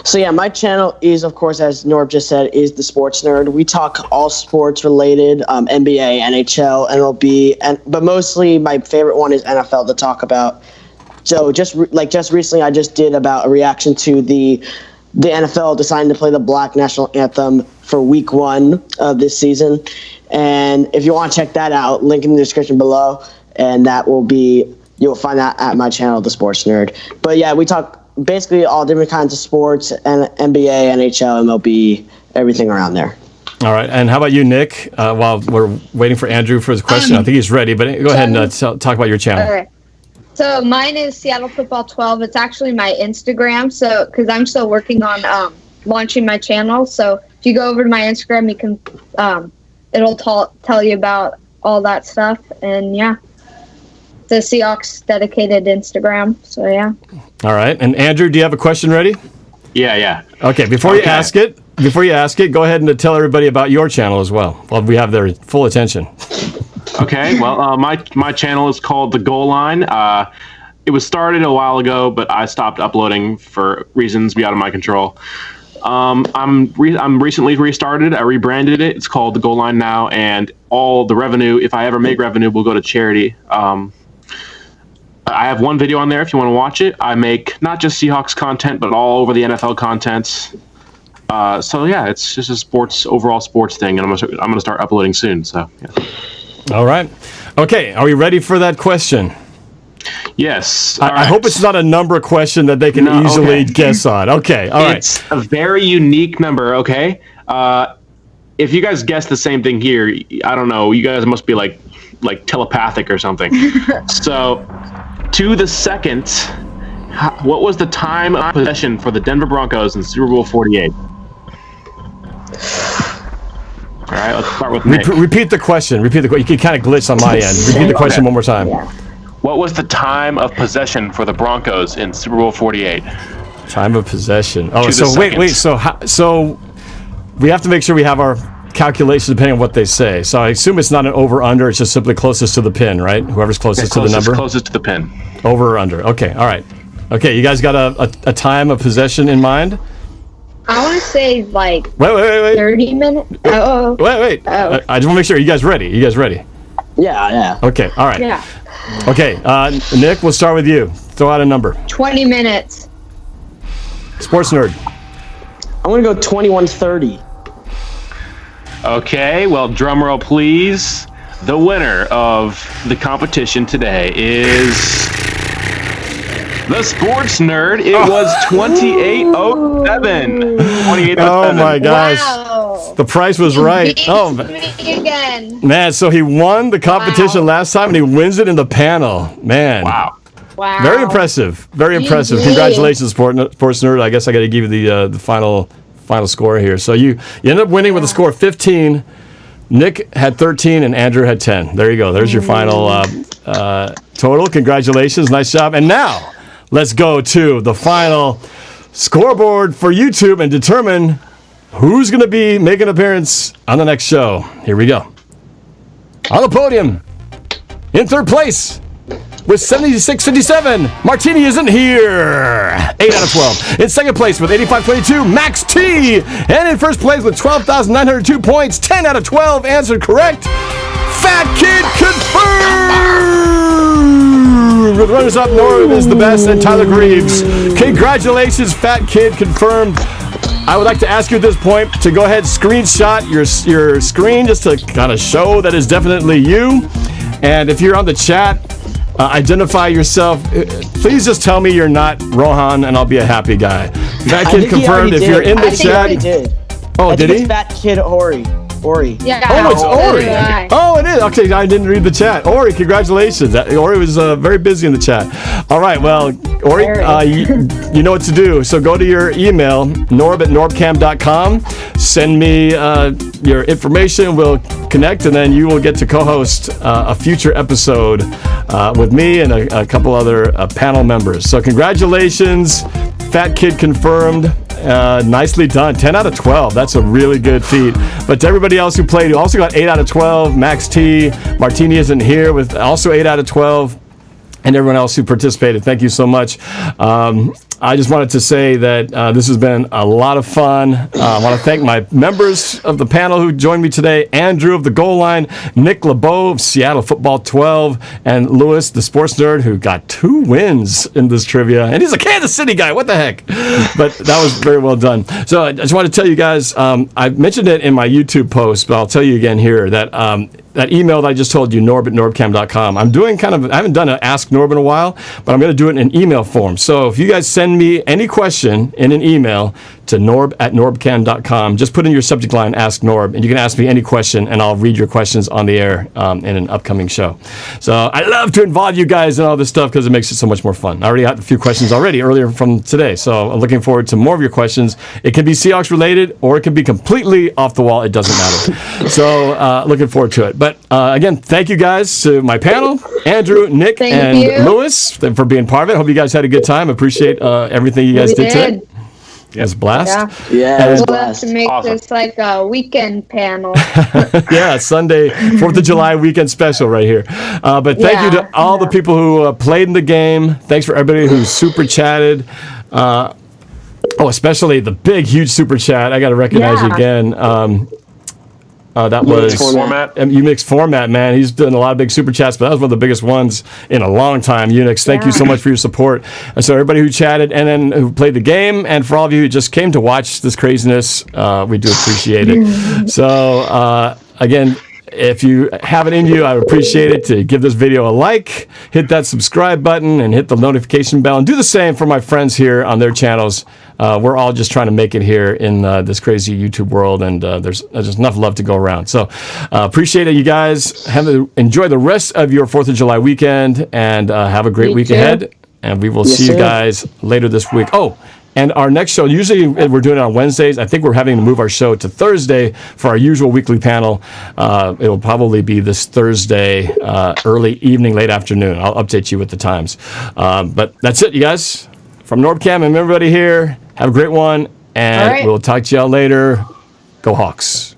So yeah, my channel is, of course, as Norb just said, is the Sports Nerd. We talk all sports related, NBA, NHL, MLB, but mostly my favorite one is NFL to talk about. So just recently, I just did about a reaction to the NFL deciding to play the Black National Anthem for Week 1 of this season. And if you want to check that out, link in the description below, and you'll find that at my channel, The Sports Nerd. But yeah, we talk basically all different kinds of sports, and NBA, NHL, MLB, everything around there. All right, and how about you, Nick? While we're waiting for Andrew for his question, I think he's ready, but go ahead and talk about your channel. Okay. So mine is Seattle Football 12. It's actually my Instagram, so because I'm still working on launching my channel. So if you go over to my Instagram, you can it'll tell you about all that stuff. And yeah, the Seahawks dedicated Instagram. So yeah. All right. And Andrew, do you have a question ready? Yeah. Okay. Before you ask it, go ahead and tell everybody about your channel as well. Well, we have their full attention. Okay, well, my channel is called The Goal Line. It was started a while ago, but I stopped uploading for reasons beyond my control. I'm recently restarted. I rebranded it. It's called The Goal Line now, and all the revenue, if I ever make revenue, will go to charity. I have one video on there if you want to watch it. I make not just Seahawks content, but all over the NFL content. So yeah, it's just a overall sports thing, and I'm gonna start uploading soon. So yeah. All right. Okay, are we ready for that question? Yes. I hope it's not a number question that they can easily guess on. Okay, all right. It's a very unique number, okay? If you guys guess the same thing here, I don't know, you guys must be like telepathic or something. So, to the second What was the time of possession for the Denver Broncos in Super Bowl 48? All right, let's start with Nick. Repeat the question. You can kind of glitch on my end. Repeat the question one more time. What was the time of possession for the Broncos in Super Bowl 48? Time of possession. Oh, To so the wait. seconds. So we have to make sure we have our calculations depending on what they say. So I assume it's not an over/under. It's just simply closest to the pin, right? Whoever's closest to the number. Closest to the pin. Over or under. Okay. All right. Okay. You guys got a time of possession in mind? I want to say like Wait. 30 minutes. Wait. Oh. I just want to make sure. You guys ready? Yeah. Okay. All right. Yeah. Okay. Nick, we'll start with you. Throw out a number. 20 minutes. Sports nerd. I'm going to go 21:30. Okay, well, drum roll, please. The winner of the competition today is the Sports Nerd. It was 28:07. 28:07. Oh my gosh. Wow. The price was right. Beat Oh me again. man, so he won the competition last time and he wins it in the panel. Man. Wow. Wow. Very impressive. Very impressive. GG. Congratulations, Sports Nerd. I guess I got to give you the final score here. So you ended up winning with a score of 15. Nick had 13 and Andrew had 10. There you go. There's your final total. Congratulations. Nice job. And now let's go to the final scoreboard for YouTube and determine who's going to be making an appearance on the next show. Here we go. On the podium, in third place, with 76.57, Martini isn't here. 8 out of 12. In second place with 85.22, Max T. And in first place with 12,902 points, 10 out of 12 answered correct. Fat Kid confirmed. With runners-up, Norb is the best, and Tyler Greaves. Congratulations, Fat Kid confirmed. I would like to ask you at this point to go ahead, screenshot your screen just to kind of show that is definitely you. And if you're on the chat, identify yourself. Please just tell me you're not Rohan, and I'll be a happy guy. Fat Kid confirmed. If you're in the chat, oh, did he? Fat Kid Ori. Yeah. Oh, it's Ori. Yeah. Oh, it is. Okay, I didn't read the chat. Ori, congratulations. Ori was very busy in the chat. All right, well, Ori, you know what to do. So go to your email, norb@norbcam.com. Send me your information. We'll connect, and then you will get to co-host a future episode with me and a couple other panel members. So congratulations. Fat Kid confirmed. Nicely done. 10 out of 12. That's a really good feat. But to everybody else who played, who also got 8 out of 12, Max T. Martini isn't here with also 8 out of 12. And everyone else who participated, thank you so much. I just wanted to say that this has been a lot of fun. I want to thank my members of the panel who joined me today. Andrew of the Goal Line, Nick LaBow of Seattle Football 12, and Lewis, the Sports Nerd, who got 2 wins in this trivia. And he's a Kansas City guy. What the heck? But that was very well done. So I just want to tell you guys, I mentioned it in my YouTube post, but I'll tell you again here that that email that I just told you, norb@norbcam.com. I haven't done an Ask Norb in a while, but I'm going to do it in an email form. So if you guys send me any question in an email to norb@norbcam.com, just put in your subject line, Ask Norb, and you can ask me any question, and I'll read your questions on the air in an upcoming show. So I love to involve you guys in all this stuff because it makes it so much more fun. I already had a few questions earlier from today, so I'm looking forward to more of your questions. It can be Seahawks related, or it can be completely off the wall. It doesn't matter. So looking forward to it. But again, thank you guys to my panel, Andrew, Nick, and Lewis, for being part of it. Hope you guys had a good time. Appreciate everything you guys did today. Yes, blast. Yeah, we'll have to make this like a weekend panel. Yeah, Sunday, 4th of July weekend special right here. But thank you to all the people who played in the game. Thanks for everybody who super chatted. Especially the big, huge super chat. I got to recognize you again. That was Unix format, man. He's done a lot of big super chats, but that was one of the biggest ones in a long time. Unix, thank you so much for your support. And so everybody who chatted and then who played the game, and for all of you who just came to watch this craziness, we do appreciate it. So again, if you have it in you, I would appreciate it to give this video a like, hit that subscribe button, and hit the notification bell, and do the same for my friends here on their channels. We're all just trying to make it here in this crazy YouTube world, and there's just enough love to go around. So appreciate it, you guys. Enjoy the rest of your 4th of July weekend, and have a great week ahead. and we will Yes, see you sir. guys later this week. Oh, and our next show, usually we're doing it on Wednesdays. I think we're having to move our show to Thursday for our usual weekly panel. It will probably be this Thursday, early evening, late afternoon. I'll update you with the times. But that's it, you guys. From NorbCam and everybody here, have a great one, and All right. we'll talk to y'all later. Go Hawks.